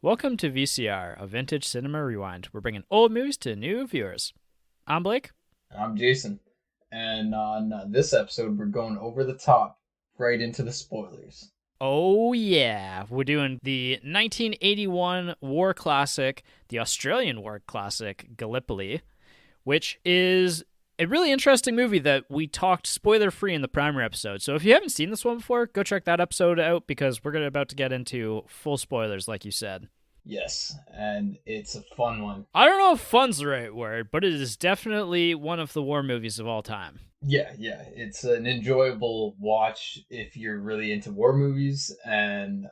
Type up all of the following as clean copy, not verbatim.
Welcome to VCR, a vintage cinema rewind. We're bringing old movies to new viewers. I'm Blake. I'm Jason, and on this episode, we're going over the top, right into the spoilers. Oh yeah, we're doing the 1981 war classic, the Australian war classic, Gallipoli, which is a really interesting movie that we talked spoiler-free in the primer episode. So if you haven't seen this one before, go check that episode out because we're about to get into full spoilers, like you said. Yes, and it's a fun one. I don't know if fun's the right word, but it is definitely one of the war movies of all time. Yeah, it's an enjoyable watch if you're really into war movies, and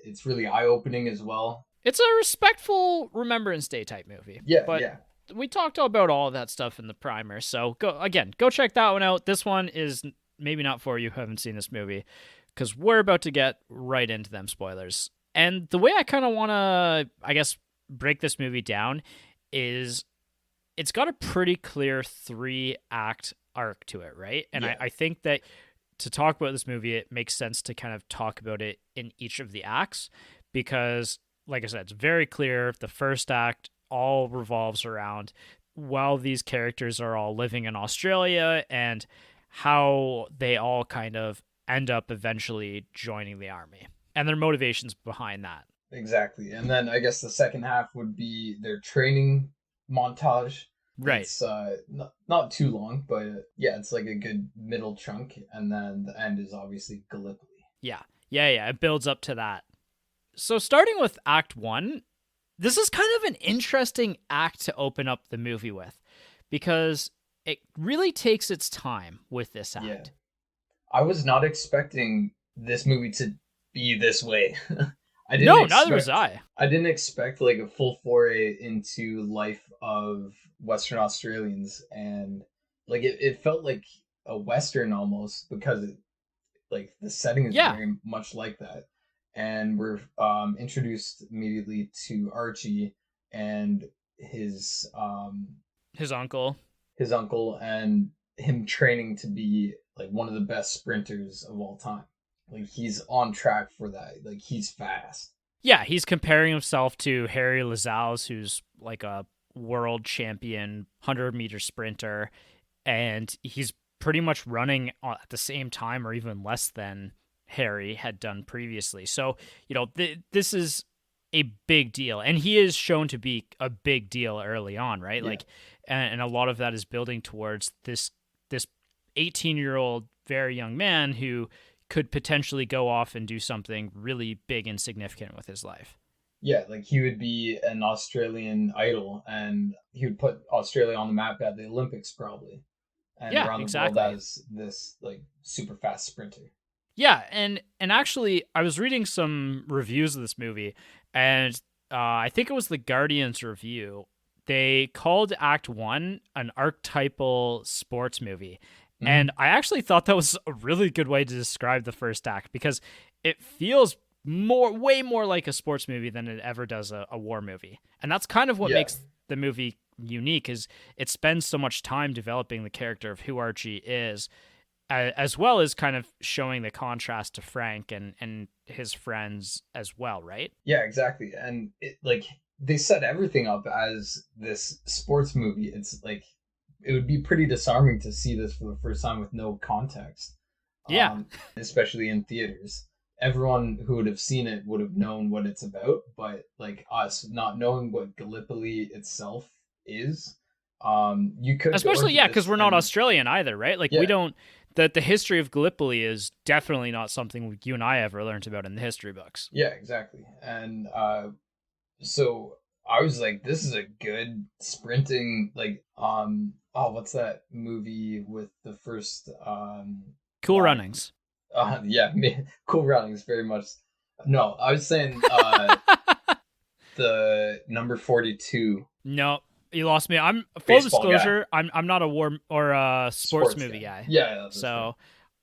it's really eye-opening as well. It's a respectful Remembrance Day type movie. Yeah, But yeah. we talked about all of that stuff in the primer. So go check that one out. This one is maybe not for you who haven't seen this movie because we're about to get right into them spoilers. And the way I kind of want to, I guess, break this movie down is it's got a pretty clear 3-act arc to it, right? And Yeah. I think that to talk about this movie, it makes sense to kind of talk about it in each of the acts because, like I said, it's very clear. The first act all revolves around while these characters are all living in Australia and how they all kind of end up eventually joining the army and their motivations behind that. Exactly. And then I guess the second half would be their training montage. Right. It's not too long, but yeah, it's like a good middle chunk. And then the end is obviously Gallipoli. Yeah. It builds up to that. So starting with Act 1, this is kind of an interesting act to open up the movie with because it really takes its time with this act. Yeah. I was not expecting this movie to be this way. Neither was I. I didn't expect like a full foray into life of Western Australians, and like it felt like a Western almost because it like the setting is very much like that. And we're introduced immediately to Archie and his uncle. His uncle and him training to be like one of the best sprinters of all time. Like he's on track for that. Like he's fast. Yeah, he's comparing himself to Harry Lazals, who's like a world champion 100-meter sprinter, and he's pretty much running at the same time or even less than Harry had done previously. So, this is a big deal, and he is shown to be a big deal early on, right? Yeah. Like, and a lot of that is building towards this 18-year-old very young man who could potentially go off and do something really big and significant with his life. Yeah, like he would be an Australian idol, and he would put Australia on the map at the Olympics probably, and around the world as this like super fast sprinter. Yeah, and actually, I was reading some reviews of this movie, and I think it was the Guardian's review. They called Act 1 an archetypal sports movie. Mm-hmm. And I actually thought that was a really good way to describe the first act because it feels way more like a sports movie than it ever does a war movie. And that's kind of what makes the movie unique is it spends so much time developing the character of who Archie is, as well as kind of showing the contrast to Frank and his friends as well, right? Yeah, exactly. And it, like they set everything up as this sports movie. It's like it would be pretty disarming to see this for the first time with no context. Yeah. Especially in theaters. Everyone who would have seen it would have known what it's about, but like us not knowing what Gallipoli itself is, you could especially because we're not Australian either, right? Like we don't that the history of Gallipoli is definitely not something you and I ever learned about in the history books. Yeah, exactly. And so I was like, this is a good sprinting like what's that movie with the first Cool Runnings. Cool Runnings very much. No, I was saying the number 42. No, you lost me. I'm full disclosure. I'm not a war or a sports movie guy. Yeah. So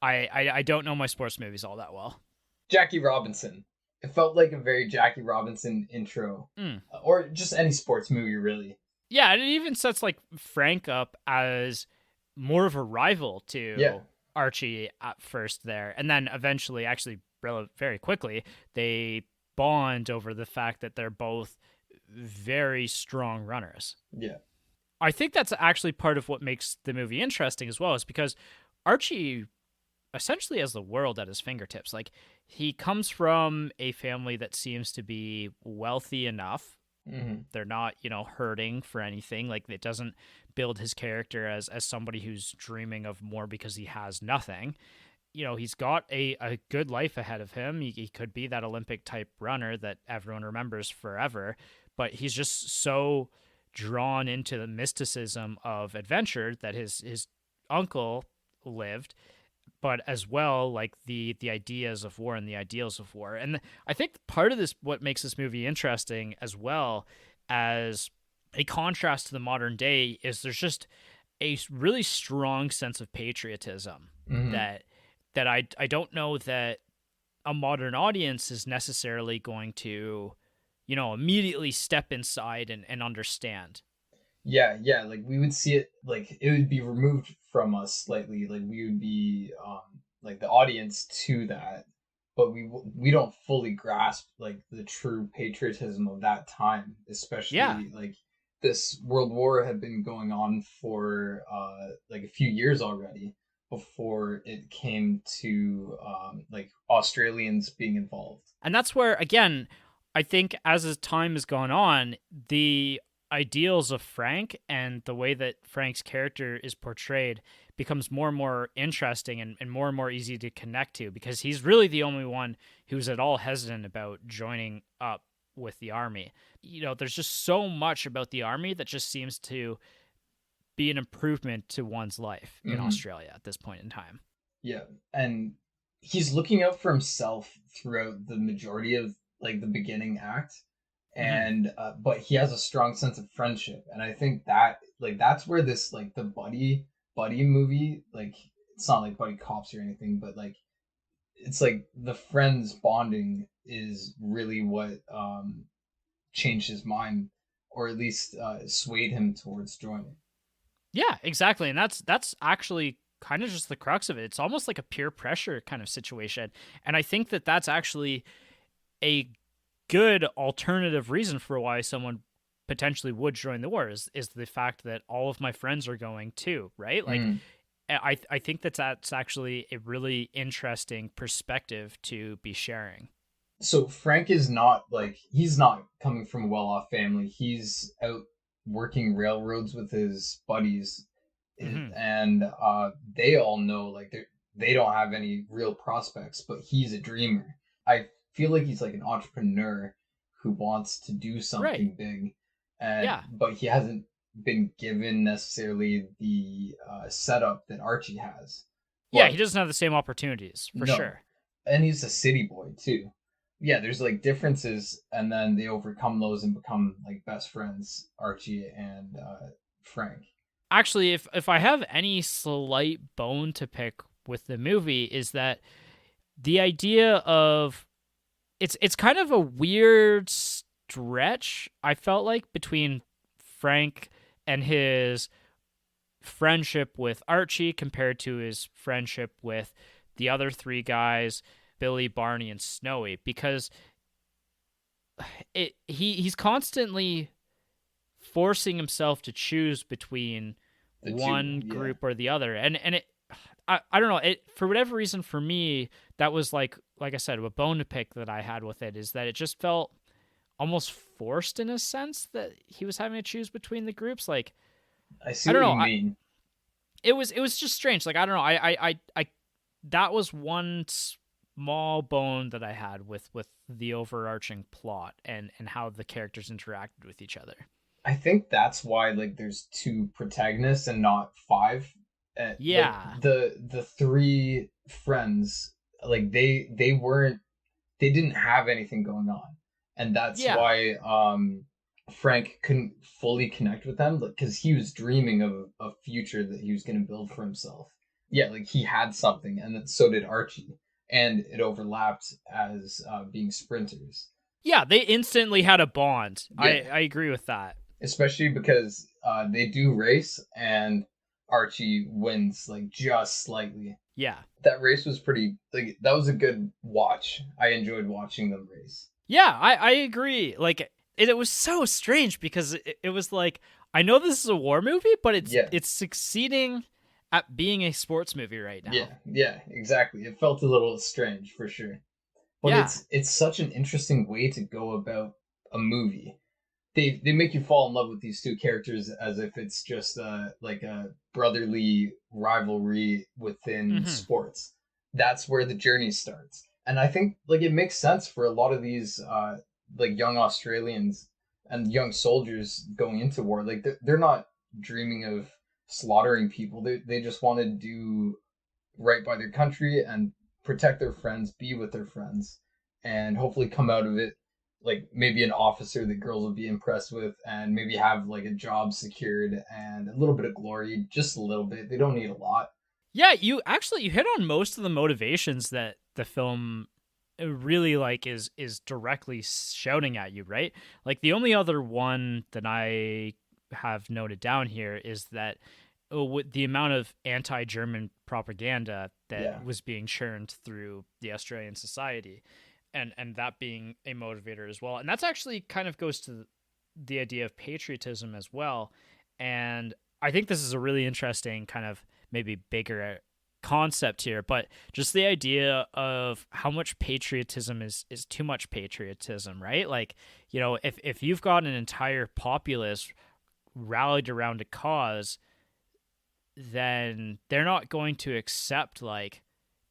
I don't know my sports movies all that well. Jackie Robinson. It felt like a very Jackie Robinson intro, or just any sports movie, really. Yeah, and it even sets like Frank up as more of a rival to Archie at first there, and then eventually, actually, very quickly, they bond over the fact that they're both very strong runners. Yeah. I think that's actually part of what makes the movie interesting as well, is because Archie essentially has the world at his fingertips. Like, he comes from a family that seems to be wealthy enough. Mm-hmm. They're not, hurting for anything. Like, it doesn't build his character as somebody who's dreaming of more because he has nothing. He's got a good life ahead of him. He could be that Olympic type runner that everyone remembers forever, but he's just so drawn into the mysticism of adventure that his uncle lived, but as well, like the ideas of war and the ideals of war. And I think part of this, what makes this movie interesting as well as a contrast to the modern day, is there's just a really strong sense of patriotism Mm-hmm. that I don't know that a modern audience is necessarily going to, immediately step inside and understand. Yeah, yeah, like we would see it, like it would be removed from us slightly, like we would be like the audience to that, but we don't fully grasp like the true patriotism of that time, Yeah. especially like this world war had been going on for like a few years already before it came to like Australians being involved. And that's where, again, I think as time has gone on, the ideals of Frank and the way that Frank's character is portrayed becomes more and more interesting and more easy to connect to, because he's really the only one who's at all hesitant about joining up with the army. There's just so much about the army that just seems to be an improvement to one's life in Mm-hmm. Australia at this point in time. Yeah, and he's looking out for himself throughout the majority of like the beginning act, Mm-hmm. and but he has a strong sense of friendship, and I think that like that's where this like the buddy movie, like it's not like buddy cops or anything, but like it's like the friends bonding is really what changed his mind, or at least swayed him towards joining. Yeah, exactly. And that's actually kind of just the crux of it. It's almost like a peer pressure kind of situation. And I think that that's actually a good alternative reason for why someone potentially would join the war, is the fact that all of my friends are going too, right? Like, Mm. I think that's actually a really interesting perspective to be sharing. So Frank is not like he's not coming from a well-off family. He's out working railroads with his buddies, Mm-hmm. and they all know like they don't have any real prospects, but he's a dreamer. I feel like he's like an entrepreneur who wants to do Right. something big, and Yeah. but he hasn't been given necessarily the setup that Archie has. Yeah, he But doesn't have the same opportunities for no, sure. and he's a city boy too. Yeah, there's like differences, and then they overcome those and become like best friends, Archie and Frank. Actually, if I have any slight bone to pick with the movie, is that the idea of it's kind of a weird stretch, I felt like, between Frank and his friendship with Archie compared to his friendship with the other three guys, Billy, Barney, and Snowy, because he's constantly forcing himself to choose between The two, one yeah. group or the other. And it I don't know, it, for whatever reason, for me, that was like I said, a bone to pick that I had with it, is that it just felt almost forced, in a sense, that he was having to choose between the groups. Like, I see I don't what know, you mean. it was just strange. Like, I don't know, I that was one small bone that I had with the overarching plot and how the characters interacted with each other. I think that's why like there's two protagonists and not five. Like Yeah. the three friends, like they didn't have anything going on, and that's Yeah. why Frank couldn't fully connect with them, because he was dreaming of a future that he was going to build for himself. Yeah, like he had something, and then so did Archie, and it overlapped as being sprinters. Yeah, they instantly had a bond. I Yeah, I agree with that. especially because they do race, and Archie wins like just slightly. Yeah. That race was pretty like that was a good watch. I enjoyed watching them race. Yeah, I agree. Like it was so strange because it was like I know this is a war movie, but Yeah, it's succeeding at being a sports movie right now. yeah, exactly. It felt a little strange for sure. But Yeah. it's such an interesting way to go about a movie. They make you fall in love with these two characters as if it's just like a brotherly rivalry within Hmm. sports. That's where the journey starts, and I think like it makes sense for a lot of these like young Australians and young soldiers going into war. Like they're not dreaming of slaughtering people. They just want to do right by their country and protect their friends, be with their friends, and hopefully come out of it like maybe an officer that girls will be impressed with, and maybe have like a job secured and a little bit of glory, just a little bit. They don't need a lot. Yeah, you hit on most of the motivations that the film really like is directly shouting at you, right? Like the only other one that I have noted down here is that with the amount of anti-German propaganda Yeah, that was being churned through the Australian society, and that being a motivator as well. And that's actually kind of goes to the idea of patriotism as well. And I think this is a really interesting kind of maybe bigger concept here, but just the idea of how much patriotism is too much patriotism, right? Like, if you've got an entire populace rallied around a cause, then they're not going to accept like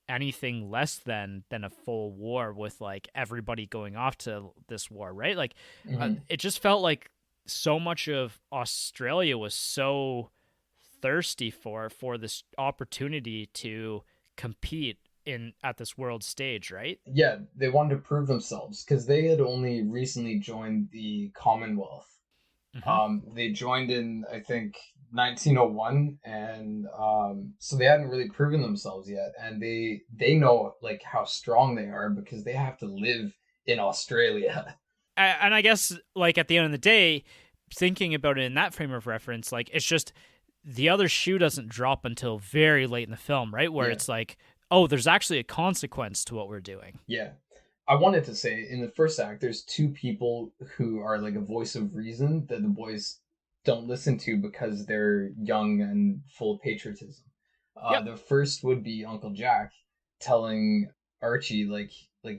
anything less than a full war with like everybody going off to this war, right? Like mm-hmm. it just felt like so much of Australia was so thirsty for this opportunity to compete in at this world stage, right? Yeah. They wanted to prove themselves because they had only recently joined the Commonwealth. Hmm. They joined in, I think, 1901, and so they hadn't really proven themselves yet. And they know like how strong they are because they have to live in Australia. And I guess like at the end of the day, thinking about it in that frame of reference, like it's just the other shoe doesn't drop until very late in the film, right? Where Yeah, it's like, oh, there's actually a consequence to what we're doing. yeah. I wanted to say in the first act, there's two people who are like a voice of reason that the boys don't listen to because they're young and full of patriotism. Yep. The first would be Uncle Jack telling Archie like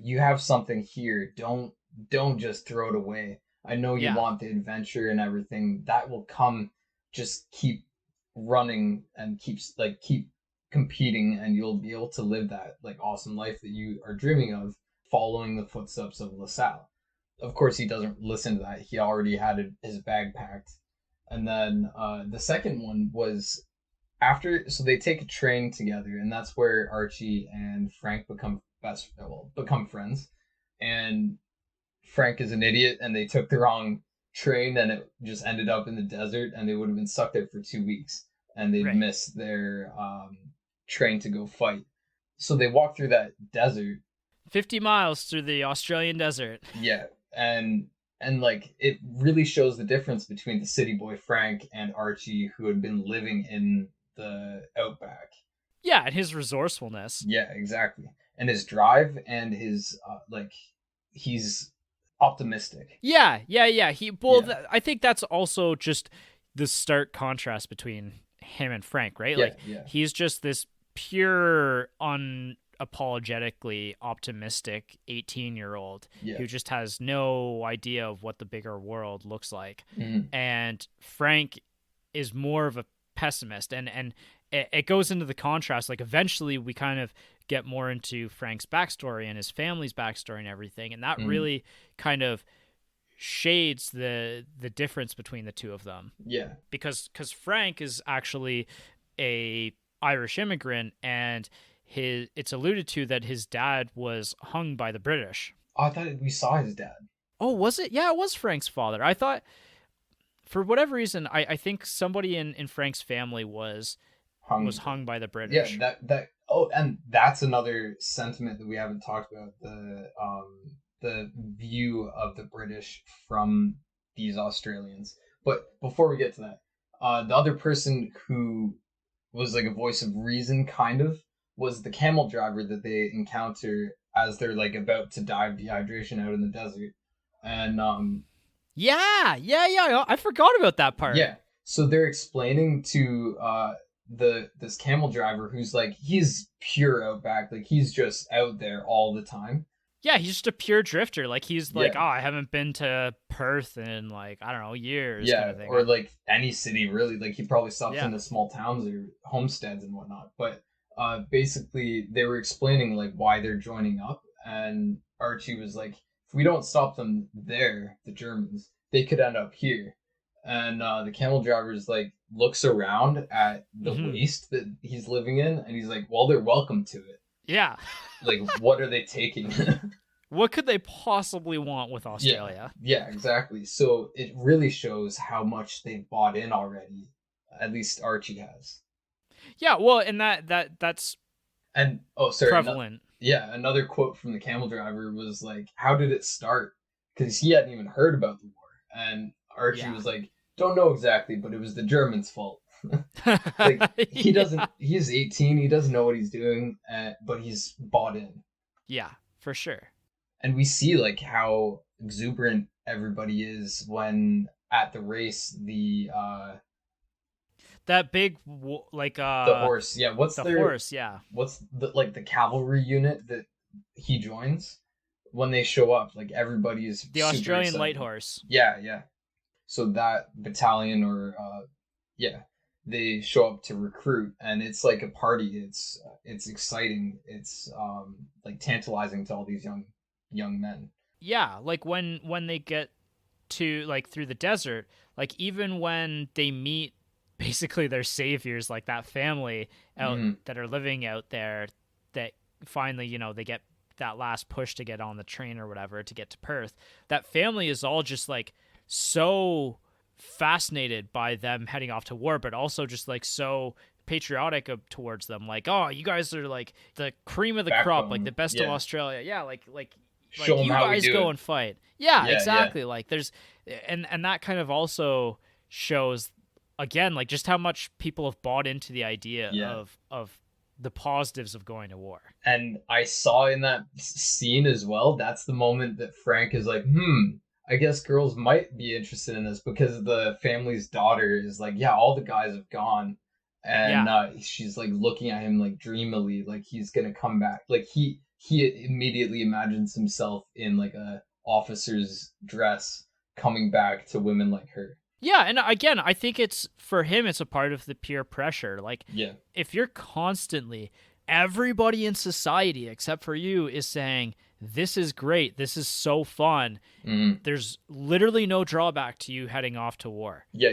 you have something here. Don't just throw it away. I know you Yeah. want the adventure and everything. That will come. Just keep running and keep competing, and you'll be able to live that like awesome life that you are dreaming of, following the footsteps of LaSalle. Of course, he doesn't listen to that. He already had his bag packed. And then the second one was after, so they take a train together, and that's where Archie and Frank become friends. And Frank is an idiot, and they took the wrong train, and it just ended up in the desert, and they would have been stuck there for 2 weeks, and they'd Right. miss their train to go fight. So they walk through that desert. 50 miles through the Australian desert. Yeah, and like it really shows the difference between the city boy Frank and Archie, who had been living in the outback. Yeah, and his resourcefulness. Yeah, exactly. And his drive and his like he's optimistic. Yeah. Yeah. I think that's also just the stark contrast between him and Frank, right? Yeah, Like yeah. he's just this pure, unapologetically optimistic 18-year-old Yeah. who just has no idea of what the bigger world looks like, Mhm. and Frank is more of a pessimist, and it goes into the contrast. Like eventually, we kind of get more into Frank's backstory and his family's backstory and everything, and that Mhm. really kind of shades the difference between the two of them, Yeah. because Frank is actually a Irish immigrant, and his it's alluded to that his dad was hung by the British. Oh, I thought we saw his dad Oh, was it? Yeah, it was Frank's father. I thought for whatever reason, I think somebody in Frank's family was hung. hung by the Yeah, British. that oh, and that's another sentiment that we haven't talked about, the view of the British from these Australians. But before we get to that, the other person who was like a voice of reason kind of was the camel driver that they encounter as they're like about to die of dehydration out in the desert. And Yeah. I forgot about that part. yeah, so they're explaining to this camel driver who's like, he's pure outback, like he's just out there all the time. Yeah, he's just a pure drifter. Like he's like, Yeah. oh, I haven't been to Perth in like, I don't know, years kind Yeah, of thing. or like any city really. Like he probably stops Yeah. into small towns or homesteads and whatnot. But basically they were explaining like why they're joining up, and Archie was like, if we don't stop them there, the Germans, they could end up here. And the camel driver's like looks around at the waste that he's living in, and he's like, well, they're welcome to it. Yeah. Like, what are they taking? What could they possibly want with Australia? Yeah, exactly. So it really shows how much they've bought in already. At least Archie has. Yeah, well, and that's And oh, sorry, prevalent. Another quote from the camel driver was like, "How did it start?" Because he hadn't even heard about the war, and Archie was like, "Don't know exactly, but it was the Germans' fault." Like he doesn't. He's 18. He doesn't know what he's doing, but he's bought in. Yeah, for sure. And we see like how exuberant everybody is when at the race that big like the horse, yeah, what's the their horse, yeah, what's the like the cavalry unit that he joins when they show up, like everybody is the Australian light horse. Yeah, so that battalion or yeah, they show up to recruit, and it's like a party. It's exciting. It's like tantalizing to all these young men. Yeah, like when they get to like through the desert, like even when they meet basically their saviors, like that family out that are living out there, that finally, you know, they get that last push to get on the train or whatever to get to Perth. That family is all just like so fascinated by them heading off to war, but also just like so patriotic towards them, like, oh, you guys are like the cream of the crop, like the best of Australia. Yeah, like you guys go and fight. Yeah, exactly. Like there's and that kind of also shows again like just how much people have bought into the idea of the positives of going to war. And I saw in that scene as well, that's the moment that Frank is like, I guess girls might be interested in this, because the family's daughter is like, yeah, all the guys have gone. And she's like looking at him like dreamily, like he's gonna come back. Like he immediately imagines himself in like a officer's dress coming back to women like her. Yeah, and again, I think it's for him, it's a part of the peer pressure. Like, if you're constantly, everybody in society except for you is saying, this is great, this is so fun, there's literally no drawback to you heading off to war. Yeah,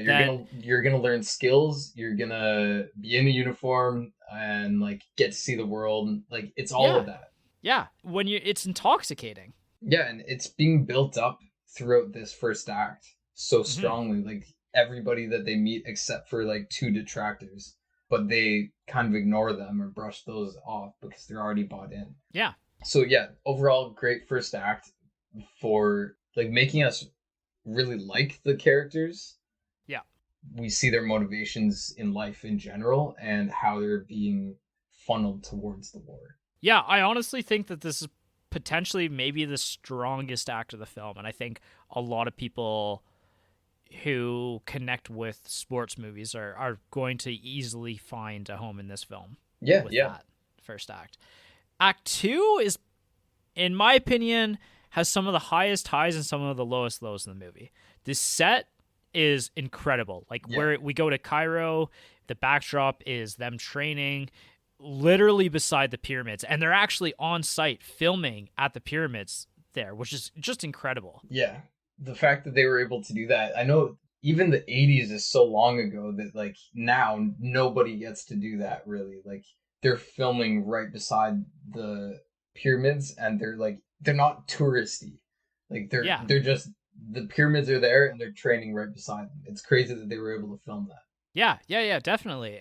you're gonna learn skills, you're gonna be in a uniform and like get to see the world. Like it's all of that. Yeah, it's intoxicating. Yeah, and it's being built up throughout this first act so strongly. Like everybody that they meet except for like two detractors, but they kind of ignore them or brush those off because they're already bought in. Yeah. So yeah, overall great first act for like making us really like the characters. Yeah. We see their motivations in life in general and how they're being funneled towards the war. Yeah, I honestly think that this is potentially maybe the strongest act of the film, and I think a lot of people who connect with sports movies are going to easily find a home in this film. That first act. Act 2 is, in my opinion, has some of the highest highs and some of the lowest lows in the movie. This set is incredible. Like where we go to Cairo, the backdrop is them training literally beside the pyramids, and they're actually on site filming at the pyramids there, which is just incredible. Yeah. The fact that they were able to do that. I know even the 80s is so long ago that like now nobody gets to do that really. Like they're filming right beside the pyramids, and they're not touristy. Like they're just, the pyramids are there and they're training right beside them. It's crazy that they were able to film that. Yeah, definitely.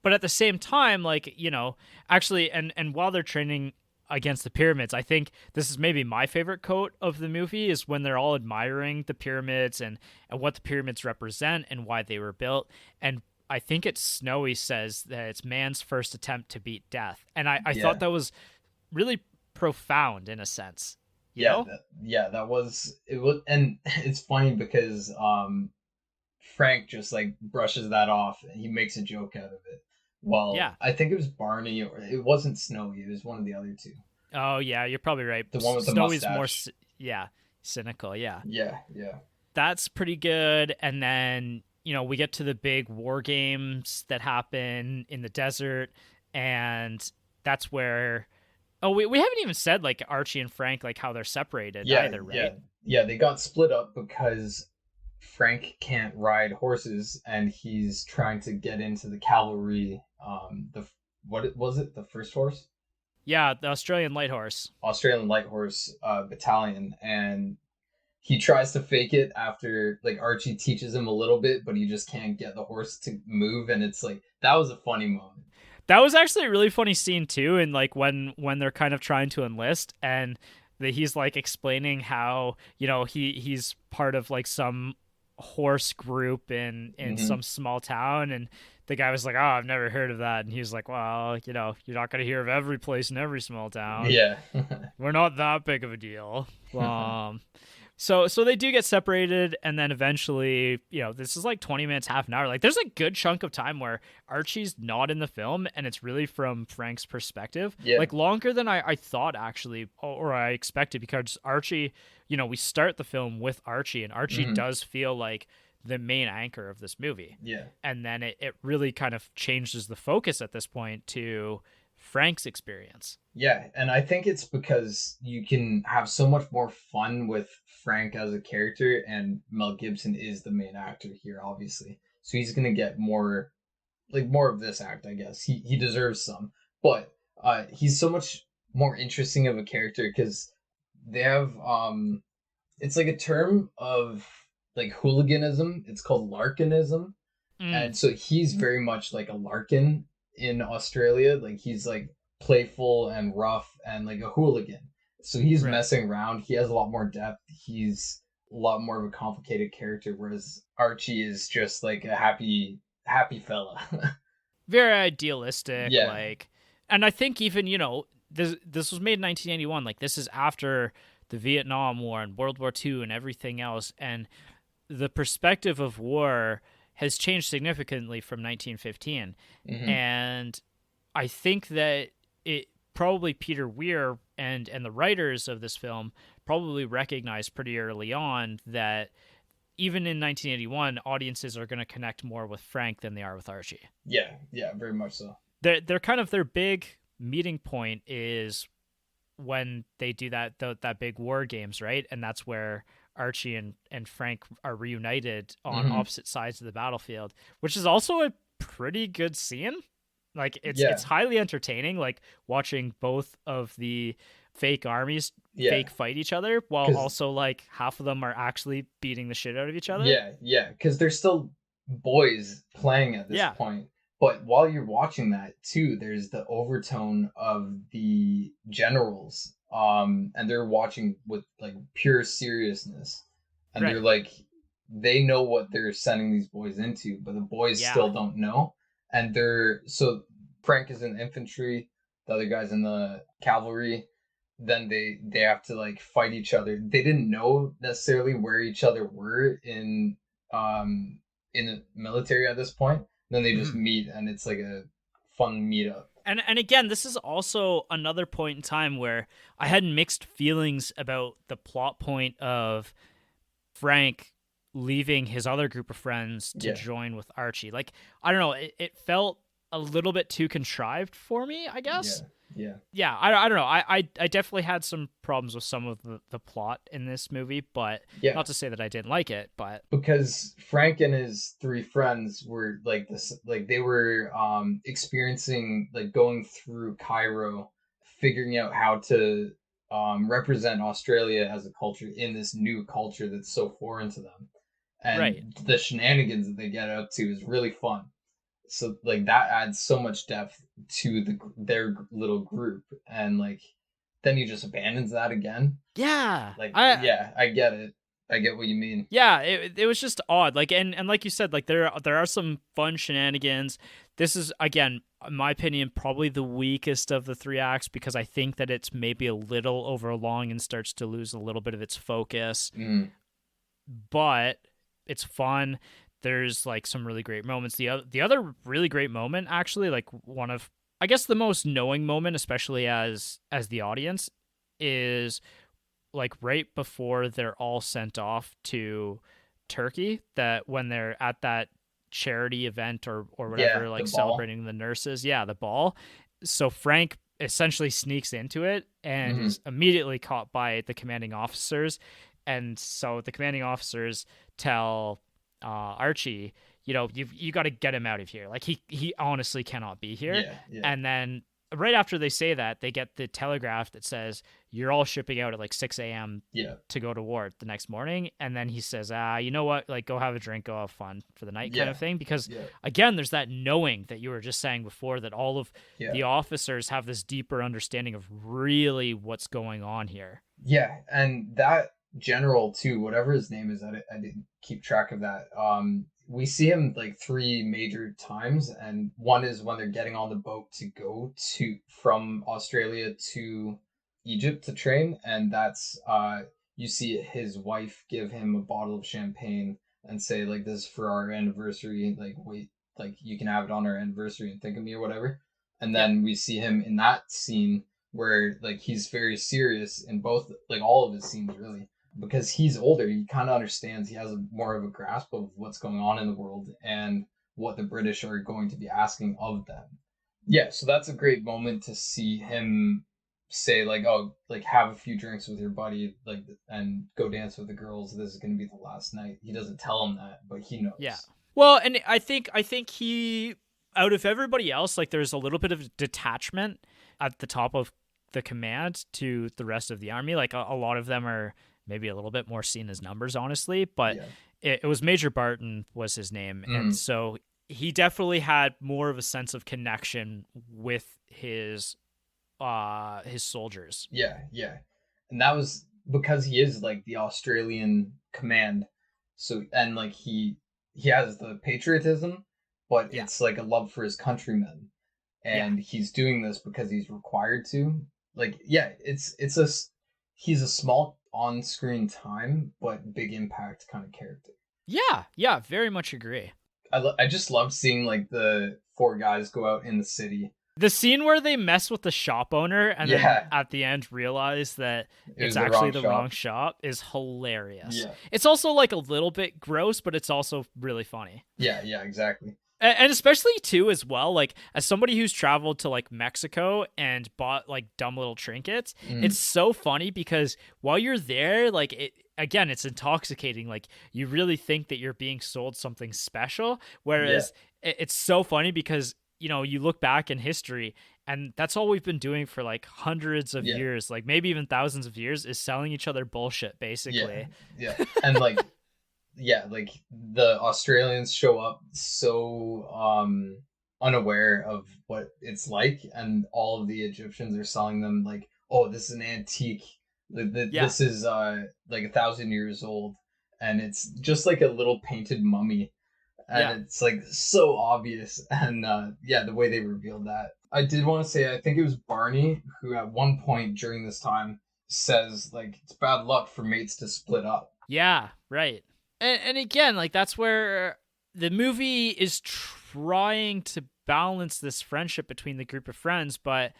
But at the same time, like, you know, actually, and while they're training against the pyramids, I think this is maybe my favorite quote of the movie is when they're all admiring the pyramids and what the pyramids represent and why they were built. And I think it's Snowy says that it's man's first attempt to beat death. And I thought that was really profound in a sense, you Yeah, know? that was it was, and it's funny because Frank just like brushes that off and he makes a joke out of it. Well, Yeah. I think it was Barney, or it wasn't Snowy, it was one of the other two. Oh yeah, you're probably right. The one with the Snowy's more mustache. yeah, cynical, yeah. Yeah, yeah. That's pretty good. And then, we get to the big war games that happen in the desert, and that's where we haven't even said like Archie and Frank, like how they're separated Yeah, either, yeah. right? Yeah, they got split up because Frank can't ride horses and he's trying to get into the cavalry. What was it? The first horse? Yeah, the Australian light horse. Australian Light Horse Battalion, and he tries to fake it after like Archie teaches him a little bit, but he just can't get the horse to move, and it's like that was a funny moment. That was actually a really funny scene too, and like when they're kind of trying to enlist, and he's like explaining how he's part of like some horse group in Mm-hmm. some small town, and the guy was like, "Oh, I've never heard of that," and he was like, "Well, you're not gonna hear of every place in every small town. Yeah. We're not that big of a deal." So they do get separated, and then eventually, this is like 20 minutes, half an hour. Like there's a good chunk of time where Archie's not in the film, and it's really from Frank's perspective. Yeah. Like longer than I thought actually, or I expected, because Archie, we start the film with Archie, and Archie Mm-hmm. does feel like the main anchor of this movie. Yeah. And then it really kind of changes the focus at this point to Frank's experience. Yeah, and I think it's because you can have so much more fun with Frank as a character, and Mel Gibson is the main actor here, obviously. So he's gonna get more of this act, I guess. He deserves some, but he's so much more interesting of a character because they have it's like a term of like hooliganism. It's called Larkinism, Mm, and so he's very much like a Larkin in Australia. Like he's like playful and rough and like a hooligan. So he's right. messing around. He has a lot more depth. He's a lot more of a complicated character, whereas Archie is just like a happy fella. Very idealistic, Yeah. like, and I think even this was made in 1981. Like this is after the Vietnam War and World War II and everything else, and the perspective of war has changed significantly from 1915. Hmm. And I think that it probably Peter Weir and the writers of this film probably recognized pretty early on that even in 1981, audiences are going to connect more with Frank than they are with Archie. Yeah. Yeah. Very much so. They're kind of their big meeting point is when they do that big war games, right? And that's where Archie and Frank are reunited on Hmm. opposite sides of the battlefield, which is also a pretty good scene. Like it's Yeah. highly entertaining, like watching both of the fake armies Yeah. fake fight each other while Because also like half of them are actually beating the shit out of each other. yeah, because they're still boys playing at this Yeah, point. But while you're watching that too, there's the overtone of the generals, and they're watching with like pure seriousness, and they're right. like, they know what they're sending these boys into, but the boys Yeah. still don't know, and they're so Frank is in infantry, the other guy's in the cavalry. Then they have to like fight each other. They didn't know necessarily where each other were um in the military at this point. Then they just Mhm. meet and it's like a fun meetup. And again, this is also another point in time where I had mixed feelings about the plot point of Frank leaving his other group of friends to Yeah, join with Archie. Like, I don't know, it felt a little bit too contrived for me, I yeah, guess. yeah, Yeah, I don't know. I definitely had some problems with some of the plot in this movie, but yeah. not to say that I didn't like it, but Because Frank and his three friends were like this, like they were experiencing like going through Cairo, figuring out how to represent Australia as a culture in this new culture that's so foreign to them, right. and the shenanigans that they get up to is really fun. So like that adds so much depth to their little group, and like then he just abandons that again. Yeah. Like I yeah, I get it. I get what you mean. Yeah, it was just odd. Like, and like you said, like there are some fun shenanigans. This is, again, in my opinion, probably the weakest of the three acts, because I think that it's maybe a little overlong and starts to lose a little bit of its focus. Mm. But it's fun. There's like some really great moments. The other really great moment, actually, like one of, I guess, the most knowing moment, especially as the audience, is like right before they're all sent off to Turkey, that when they're at that charity event or Yeah, whatever, the like ball. celebrating the nurses. Yeah, the ball. So Frank essentially sneaks into it and Hmm. is immediately caught by the commanding officers. And so the commanding officers tell Archie, you got to get him out of here. Like he honestly cannot be here. Yeah, yeah, And then right after they say that, they get the telegraph that says you're all shipping out at like 6 a.m. yeah, to go to war the next morning. And then he says, you know what? Like, go have a drink, go have fun for the night, kind yeah, of thing. Because yeah, again, there's that knowing that you were just saying before, that all of yeah, the officers have this deeper understanding of really what's going on here. yeah. And that general too, whatever his name is, I didn't keep track of that. We see him like three major times, and one is when they're getting on the boat to go to from Australia to Egypt to train, and that's you see his wife give him a bottle of champagne and say like, this is for our anniversary, like, wait, like you can have it on our anniversary and think of me or whatever. And Yep. then we see him in that scene where like he's very serious in both, like all of his scenes really, because he's older. He kind of understands. He has more of a grasp of what's going on in the world and what the British are going to be asking of them. Yeah, so that's a great moment to see him say like, "Oh, like have a few drinks with your buddy, like, and go dance with the girls. This is going to be the last night." He doesn't tell him that, but he Yeah. knows. Well, and I think he, out of everybody else, like there's a little bit of detachment at the top of the command to the rest of the army. Like a lot of them are maybe a little bit more seen as numbers, honestly. But Yeah. it was Major Barton was his name, and Mm. so he definitely had more of a sense of connection with his soldiers. Yeah, yeah. And that was because he is like the Australian command. So, and like he has the patriotism, but Yeah. it's like a love for his countrymen. Yeah. And he's doing this because he's required to. Like, yeah, he's a small on-screen time but big impact kind of character. Yeah. Yeah. Very much agree. I just love seeing like the four guys go out in the city. The scene where they mess with the shop owner and then Yeah, at the end realize that it it's was the actually wrong the shop. wrong shop is hilarious. Yeah, It's also like a little bit gross, but it's also really funny. yeah, yeah, exactly. And especially too, as well, like as somebody who's traveled to like Mexico and bought like dumb little trinkets, it's Mm, so funny because while you're there, like it's intoxicating. Like you really think that you're being sold something special, yeah, whereas it's so funny because you look back in history and that's all we've been doing for like hundreds of yeah. years, like maybe even thousands of years, is selling each other bullshit, Yeah, basically. yeah. And like, yeah, like the Australians show up so unaware of what it's like, and all of the Egyptians are selling them like, oh, this is an antique. Yeah, This is like 1,000 years old, and it's just like a little painted mummy, and yeah. it's like so obvious. And yeah, the way they revealed that. I did want to say, I think it was Barney who at one point during this time says like it's bad luck for mates to split up. Yeah, right. And again, like that's where the movie is trying to balance this friendship between the group of friends, but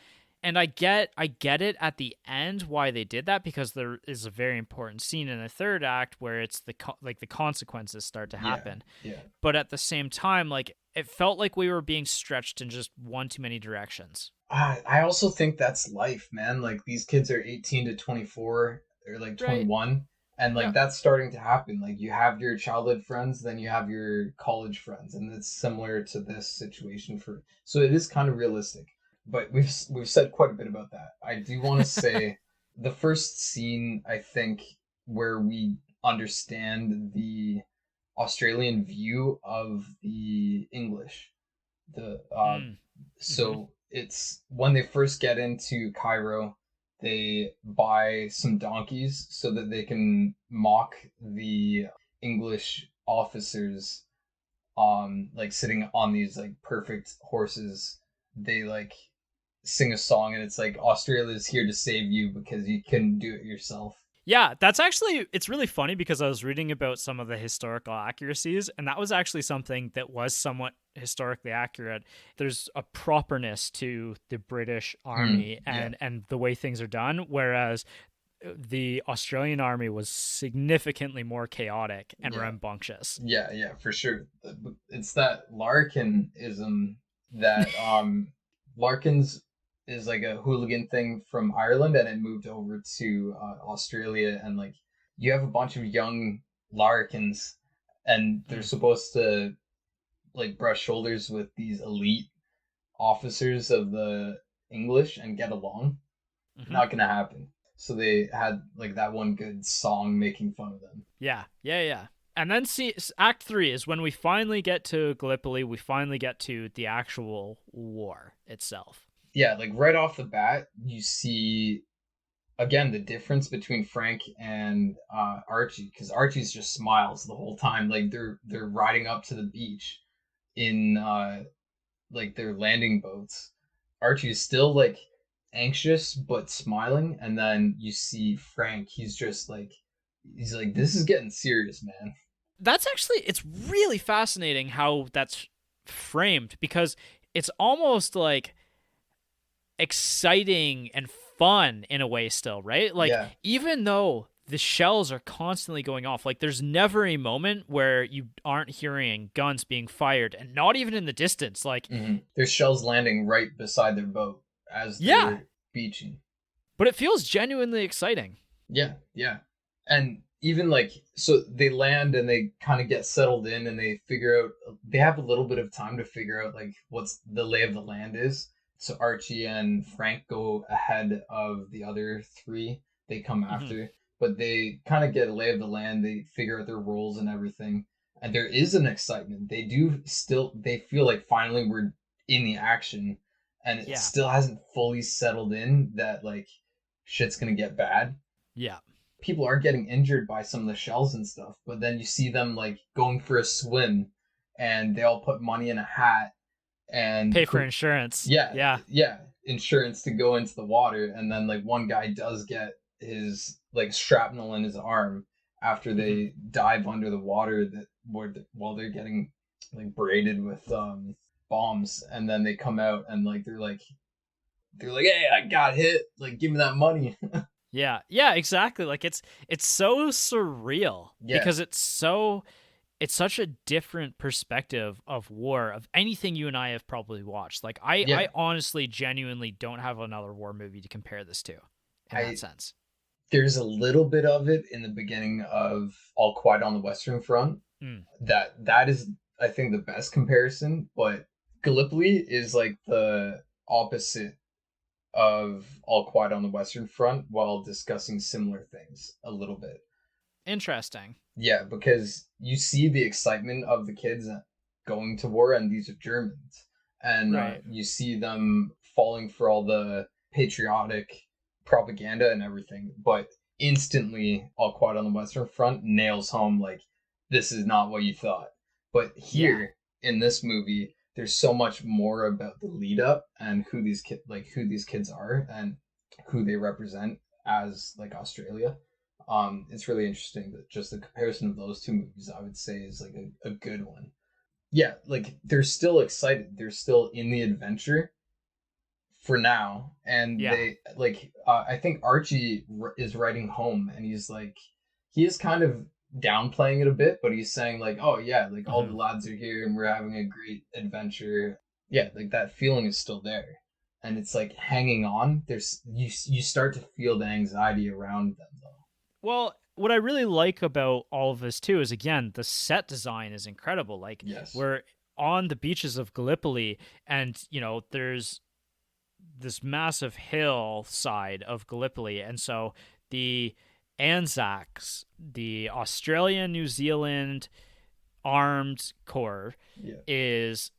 and I get it at the end why they did that, because there is a very important scene in the third act where it's like the consequences start to Yeah, happen. yeah. But at the same time, like it felt like we were being stretched in just one too many directions. I also think that's life, man. Like these kids are 18 to 24, or like Right? 21, and like Yeah. that's starting to happen. Like you have your childhood friends, then you have your college friends, and it's similar to this situation for, so it is kind of realistic. But we've said quite a bit about that. I do want to say the first scene, I think, where we understand the Australian view of the English, the Mm. Mm-hmm. so it's when they first get into Cairo, they buy some donkeys so that they can mock the English officers, like sitting on these like perfect horses. They like sing a song, and it's like, Australia's here to save you because you couldn't do it yourself. Yeah, that's actually, it's really funny because I was reading about some of the historical accuracies, and that was actually something that was somewhat historically accurate. There's a properness to the British Army Yeah, and the way things are done, whereas the Australian Army was significantly more chaotic and yeah, rambunctious. yeah, for sure. It's that Larrikinism that Larkins is like a hooligan thing from Ireland, and it moved over to Australia, and like you have a bunch of young Larrikins, and they're Mm. supposed to like brush shoulders with these elite officers of the English and get along. Hmm. Not gonna happen. So they had like that one good song making fun of them. Yeah. And then see, Act 3 is when we finally get to Gallipoli. We finally get to the actual war itself. Yeah, like right off the bat, you see again the difference between Frank and Archie, because Archie's just smiles the whole time. Like they're riding up to the beach in like their landing boats. Archie's still like anxious but smiling, and then you see Frank. He's like, this is getting serious, man. That's actually, it's really fascinating how that's framed because it's almost like exciting and fun in a way still, right? Like Yeah. even though the shells are constantly going off, like there's never a moment where you aren't hearing guns being fired, and not even in the distance. Like There's shells landing right beside their boat as yeah, they're beaching. but it feels genuinely exciting. Yeah. And even like, so they land and they kind of get settled in, and they figure out, they have a little bit of time to figure out like what's the lay of the land is. So Archie and Frank go ahead of the other three. They come Hmm. after, but they kind of get a lay of the land. They figure out their roles and everything. And there is an excitement. They feel like finally we're in the action, and it Yeah, still hasn't fully settled in that like shit's gonna get bad. yeah. People are getting injured by some of the shells and stuff, but then you see them like going for a swim, and they all put money in a hat, and Pay for insurance. yeah, Yeah. yeah, insurance to go into the water, and then like one guy does get his like shrapnel in his arm after Hmm. they dive under the water while they're getting like braided with bombs, and then they come out and like they're like, hey, I got hit, like give me that money. Yeah, exactly. Like it's so surreal Yeah, because it's such a different perspective of war of anything you and I have probably watched. Like yeah. I honestly genuinely don't have another war movie to compare this to in that I sense. There's a little bit of it in the beginning of All Quiet on the Western Front. Mm. That is, I think, the best comparison. But Gallipoli is like the opposite of All Quiet on the Western Front, while discussing similar things a little bit. Interesting. Yeah, because you see the excitement of the kids going to war, and these are Germans, and Right. you see them falling for all the patriotic propaganda and everything. But instantly, All Quiet on the Western Front nails home like, this is not what you thought. But Yeah. here in this movie, there's so much more about the lead up and who these kids are and who they represent as like Australia. It's really interesting that just the comparison of those two movies, I would say, is like a good one. Yeah, like they're still excited, they're still in the adventure for now, and Yeah. they like I think Archie is writing home, and he's like, he is kind of downplaying it a bit, but he's saying like, oh yeah, like all the Hmm. lads are here and we're having a great adventure. Yeah, like that feeling is still there, and it's like hanging on. You start to feel the anxiety around them though. Well, what I really like about all of this too is again the set design is incredible. Like Yes. we're on the beaches of Gallipoli, and there's this massive hillside of Gallipoli, and so the Anzacs, the Australian New Zealand Armed Corps, Yeah. is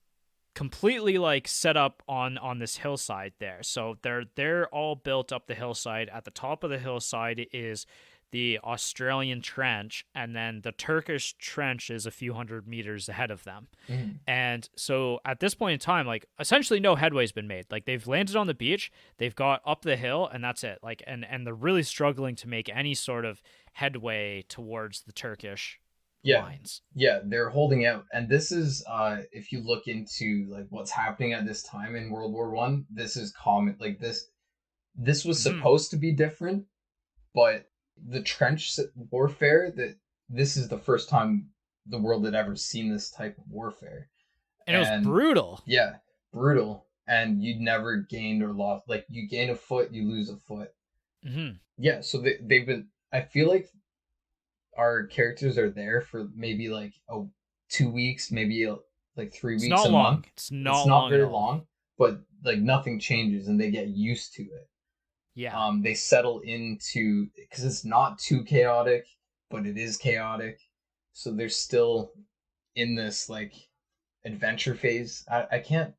completely like set up on this hillside there. So they're all built up the hillside. At the top of the hillside is the Australian trench, and then the Turkish trench is a few hundred meters ahead of them. Mhm. And so at this point in time, like essentially no headway's been made. Like they've landed on the beach, they've got up the hill, and that's it. Like and they're really struggling to make any sort of headway towards the Turkish Yeah, lines. yeah, they're holding out, and this is if you look into like what's happening at this time in World War One, this is common. Like this was Mhm. supposed to be different, but the warfare, that this is the first time the world had ever seen this type of warfare. And it was And brutal. yeah, brutal. And you'd never gained or lost. Like you gain a foot, you lose a foot. Hmm. Yeah, so they've been. I feel like our characters are there for maybe like 2 weeks, maybe like 3 weeks, Not a month. long. It's It's not not long at very all. long, but like nothing changes, and they get used to it. Yeah. They settle into, because it's not too chaotic, but it is chaotic. So they're still in this like adventure phase. I can't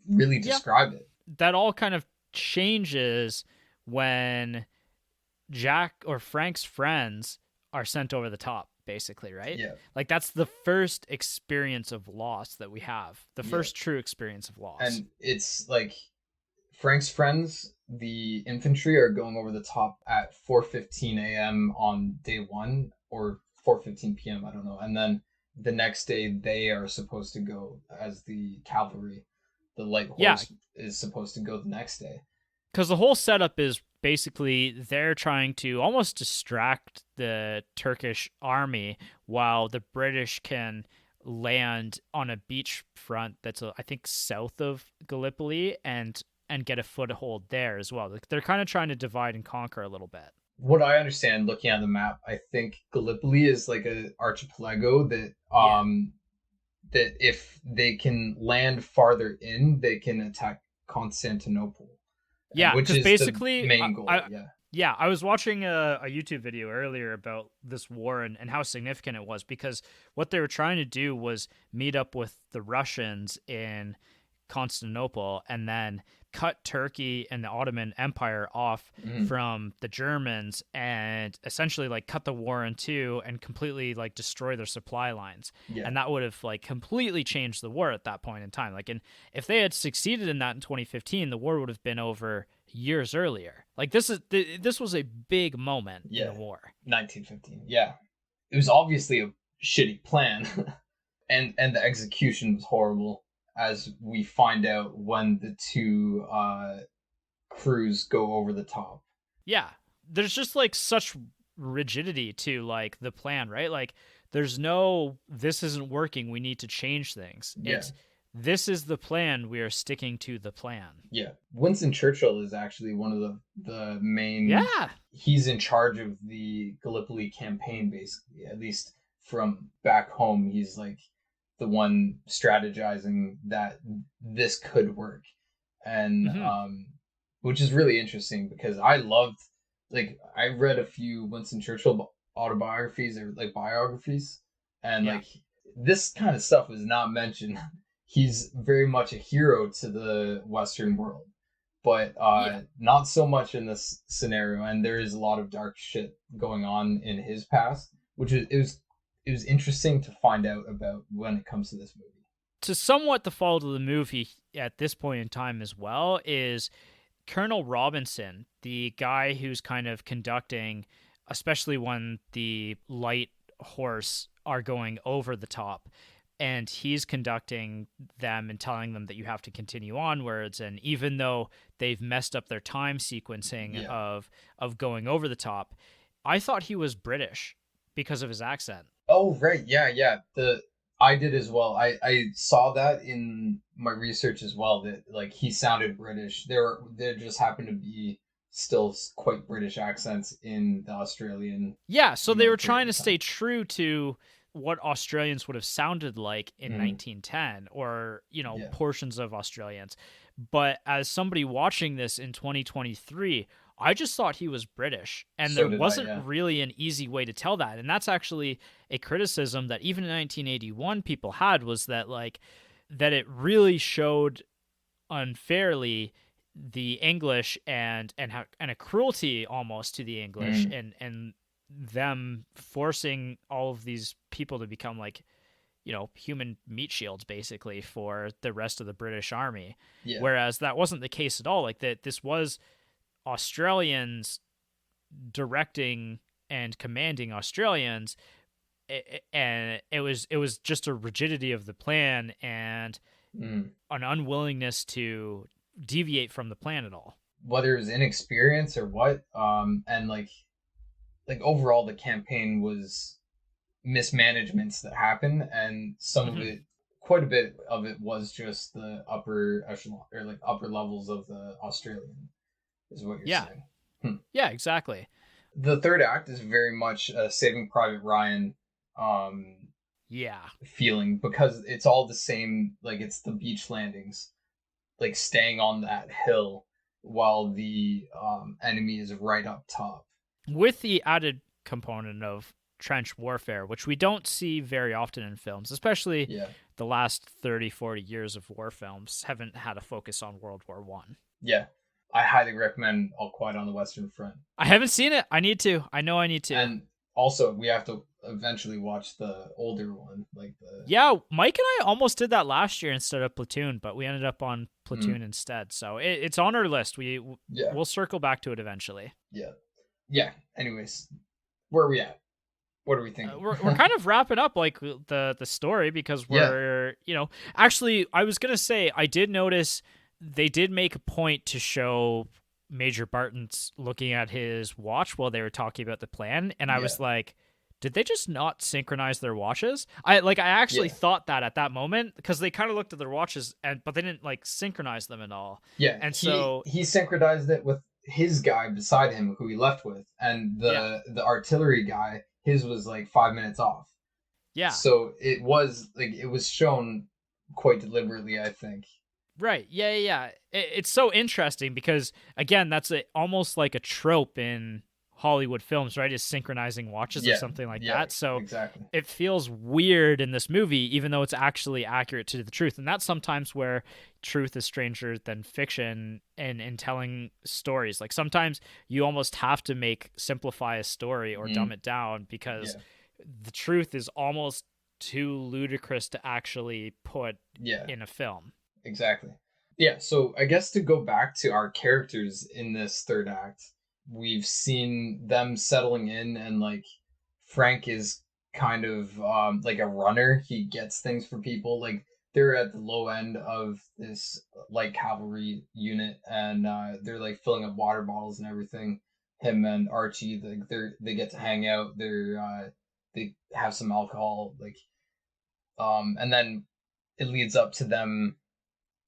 really Yeah. describe it. That all kind of changes when Jack or Frank's friends are sent over the top, basically, right? Yeah, Like that's the first experience of loss that we have. The yeah. first true experience of loss. And it's like Frank's friends, the infantry, are going over the top at 4:15 a.m. on day one, or 4:15 p.m. I don't know. And then the next day they are supposed to go as the cavalry. The light Yeah, horse is supposed to go the next day. because the whole setup is basically they're trying to almost distract the Turkish army while the British can land on a beach front that's I think south of Gallipoli and get a foothold there as well. Like they're kind of trying to divide and conquer a little bit. What I understand looking at the map, I think Gallipoli is like a archipelago Yeah. that if they can land farther in, they can attack Constantinople, Yeah, which because is the basically, main goal. Yeah. yeah, I was watching a YouTube video earlier about this war and how significant it was because what they were trying to do was meet up with the Russians in Constantinople and then cut Turkey and the Ottoman Empire off Mhm. from the Germans and essentially like cut the war in two and completely like destroy their supply lines. Yeah. And that would have like completely changed the war at that point in time. Like, and if they had succeeded in that in 2015, the war would have been over years earlier. Like this was a big moment in Yeah. the war. 1915. Yeah. It was obviously a shitty plan, and the execution was horrible, as we find out when the two crews go over the top. Yeah. There's just like such rigidity to like the plan, right? Like there's no this isn't working, we need to change things. Yeah. It's this is the plan, we are sticking to the plan. Yeah. Winston Churchill is actually one of the main. Yeah. He's in charge of the Gallipoli campaign, basically. At least from back home, he's like the one strategizing that this could work, and which is really interesting because I loved, like, I read a few Winston Churchill autobiographies or like biographies, and Yeah. like this kind of stuff was not mentioned. He's very much a hero to the Western world, but not so much in this scenario. And there is a lot of dark shit going on in his past, which it was interesting to find out about when it comes to this movie. To somewhat the fault of the movie at this point in time as well is Colonel Robinson, the guy who's kind of conducting, especially when the light horse are going over the top, and he's conducting them and telling them that you have to continue onwards. And even though they've messed up their time sequencing of going over the top, I thought he was British because of his accent. Oh, right. Yeah. I did as well. I saw that in my research as well, that like he sounded British. There just happened to be still quite British accents in the Australian. Yeah, so they were period trying to of time. stay true to what Australians would have sounded like in 1910, or, Yeah. portions of Australians. But as somebody watching this in 2023, I just thought he was British, and So there did I, wasn't yeah. really an easy way to tell that. And that's actually a criticism that even in 1981 people had, was that like that it really showed unfairly the English and a cruelty almost to the English, Mm, and them forcing all of these people to become like, human meat shields basically for the rest of the British army. yeah. Whereas that wasn't the case at all. Like that, this was Australians directing and commanding Australians, and it was just a rigidity of the plan and Mm. an unwillingness to deviate from the plan at all. Whether it was inexperience or what, and like overall the campaign was mismanagements that happened, and some of Hmm. it, quite a bit of it, was just the upper echelon or like upper levels of the Australian, is what you're Yeah, saying. Hmm. yeah, exactly. The third act is very much a Saving Private Ryan um Yeah, feeling, because it's all the same. Like, it's the beach landings, like staying on that hill while the enemy is right up top. with the added component of trench warfare, which we don't see very often in films, especially Yeah, the last 30, 40 years of war films haven't had a focus on World War One. yeah. I highly recommend All Quiet on the Western Front. I haven't seen it. I need to. I know I need to. And also, we have to eventually watch the older one, like the. Yeah, Mike and I almost did that last year instead of Platoon, but we ended up on Mm, Platoon instead. So it's on our list. yeah, We'll circle back to it eventually. yeah, yeah. Anyways, where are we at? What are we thinking? We're kind of wrapping up like the story because Yeah, we're actually I was gonna say I did notice they did make a point to show Major Barton's looking at his watch while they were talking about the plan, and I yeah, was like, did they just not synchronize their watches? I actually yeah, thought that at that moment because they kind of looked at their watches but they didn't like synchronize them at all, yeah. and He so he synchronized it with his guy beside him, who he left with, and yeah, the artillery guy, his was like 5 minutes off. yeah. So it was shown quite deliberately, I think. Right. Yeah, yeah, yeah. It's so interesting because again, that's almost like a trope in Hollywood films, right? Is synchronizing watches or Yeah, something like yeah, that. So exactly. it feels weird in this movie, even though it's actually accurate to the truth. And that's sometimes where truth is stranger than fiction in telling stories. Like sometimes you almost have to simplify a story or dumb Mm, it down because yeah, the truth is almost too ludicrous to actually put yeah. in a film. Exactly. Yeah, so I guess to go back to our characters in this third act, we've seen them settling in, and like Frank is kind of like a runner. He gets things for people. Like, they're at the low end of this light cavalry unit, and they're like filling up water bottles and everything. Him and Archie, they get to hang out. They have some alcohol, like, and then it leads up to them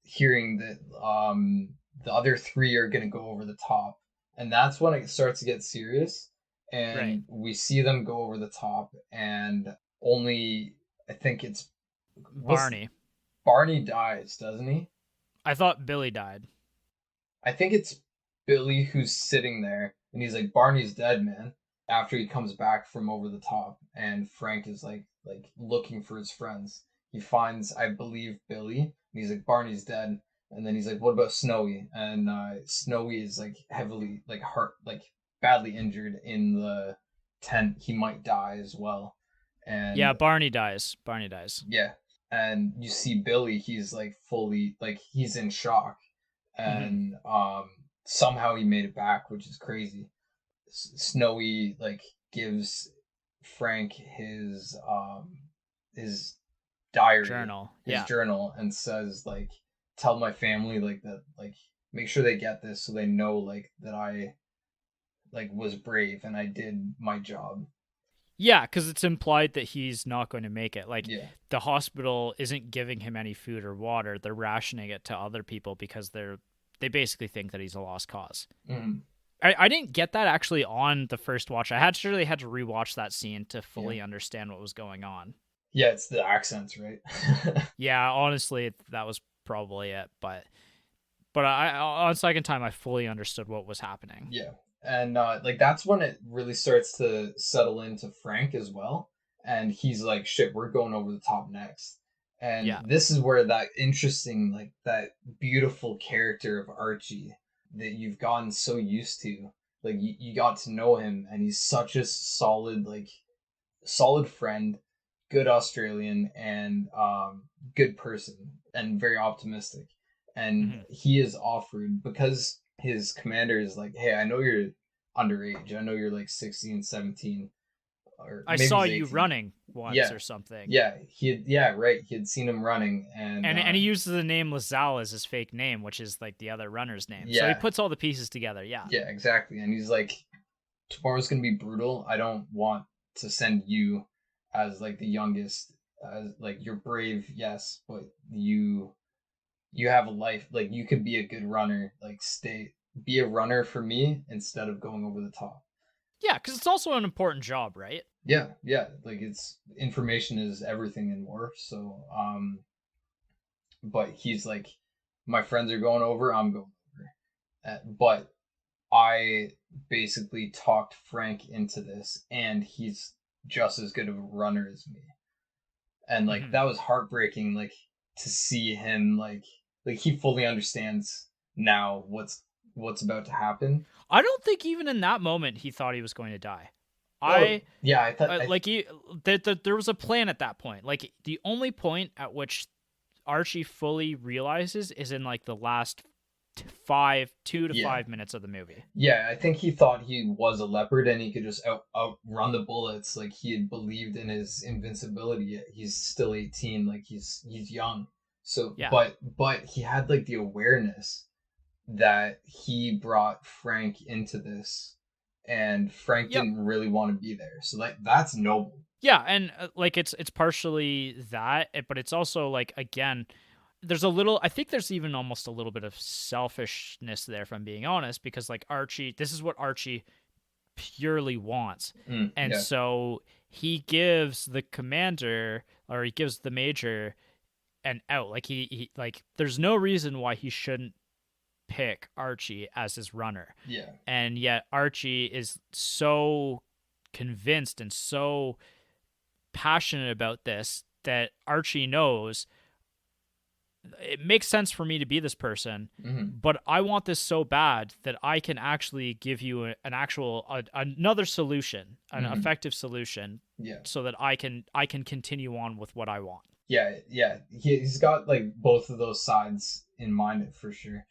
hearing that the other three are going to go over the top, and that's when it starts to get serious, Right. and we see them go over the top, and only, I think it's, what's, Barney. Barney dies, doesn't he? I thought Billy died. I think it's Billy who's sitting there, and he's like, Barney's dead, man, after he comes back from over the top, and Frank is like looking for his friends. He finds, I believe, Billy, and he's like, Barney's dead. And then he's like, what about Snowy? And Snowy is like heavily, like, hurt, like badly injured in the tent. He might die as well. Yeah, And Barney dies. Barney dies. yeah, and you see Billy, he's like fully, like, he's in shock, Hmm. and somehow he made it back, which is crazy. Snowy like gives Frank his diary, Journal. his Yeah. journal, and says, like, tell my family, like, that, like, make sure they get this so they know, like, that I, like, was brave and I did my job. Yeah, because it's implied that he's not going to make it. Like, Yeah. the hospital isn't giving him any food or water. They're rationing it to other people because they basically think that he's a lost cause. Mm, I didn't get that actually on the first watch. I had to rewatch that scene to yeah. fully understand what was going on. Yeah, it's the accents, right? Yeah, honestly, that was probably it. But I on second time, I fully understood what was happening. Yeah. And like, that's when it really starts to settle into Frank as well. And he's like, shit, we're going over the top next. And Yeah. this is where that interesting, like that beautiful character of Archie that you've gotten so used to, like you got to know him, and he's such a solid, like solid friend, good Australian, and good person, and very optimistic. And Hmm. he is offered, because his commander is like, hey, I know you're underage. I know you're like 16, 17, or I maybe saw he's you 18. running once Yeah. or something. Yeah. Yeah, right. He had seen him running, and And he uses the name Lazal as his fake name, which is like the other runner's name. So he yeah. puts all the pieces together. Yeah. Yeah, exactly. And he's like, tomorrow's gonna be brutal. I don't want to send you as like the youngest, as like you're brave, yes, but you have a life. Like you could be a good runner. Like be a runner for me instead of going over the top. Yeah, because it's also an important job, right? Yeah, yeah. Like it's information is everything in war. So but he's like, my friends are going over, I'm going over. But I basically talked Frank into this, and he's just as good of a runner as me. And like Hmm. that was heartbreaking, like to see him like he fully understands now what's about to happen. I don't think even in that moment he thought he was going to die. Oh I yeah, I thought like he there was a plan at that point. Like the only point at which Archie fully realizes is in like the last 2 to yeah. 5 minutes of the movie. Yeah, I think he thought he was a leopard and he could just outrun the bullets. Like he had believed in his invincibility. He's still 18, like he's young. So, Yeah. but he had like the awareness that he brought Frank into this, and Frank Yep. didn't really want to be there. So like that's noble. Yeah, and like it's partially that, but it's also like again, there's a little. I think there's even almost a little bit of selfishness there, if I'm being honest, because like Archie, this is what Archie purely wants, and Yeah. so he gives the commander or he gives the major an out. Like he like there's no reason why he shouldn't pick Archie as his runner, Yeah. and yet Archie is so convinced and so passionate about this that Archie knows it makes sense for me to be this person, Hmm. but I want this so bad that I can actually give you another solution, an Hmm. effective solution, Yeah. so that I can continue on with what I want. Yeah. Yeah. He's got like both of those sides in mind for sure.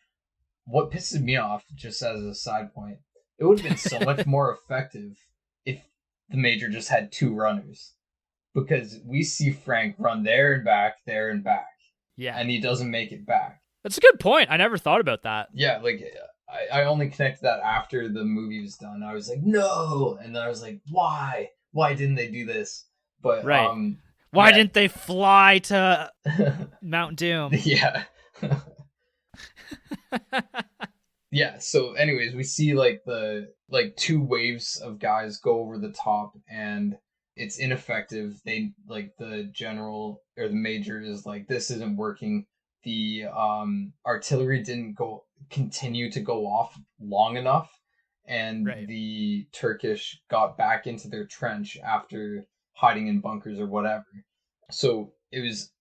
What pisses me off, just as a side point, it would have been so much more effective if the major just had two runners. Because we see Frank run there and back, Yeah, and he doesn't make it back. that's a good point. I never thought about that. Yeah, like I only connected that after the movie was done. I was like, no, and then I was like, why? Why didn't they do this? But Right. Why yeah, didn't they fly to Mount Doom? yeah. Yeah, so anyways, we see like the like two waves of guys go over the top, and it's ineffective. They like the general or the major is like, this isn't working. The artillery didn't go continue to go off long enough, and Right. the Turkish got back into their trench after hiding in bunkers or whatever. So it was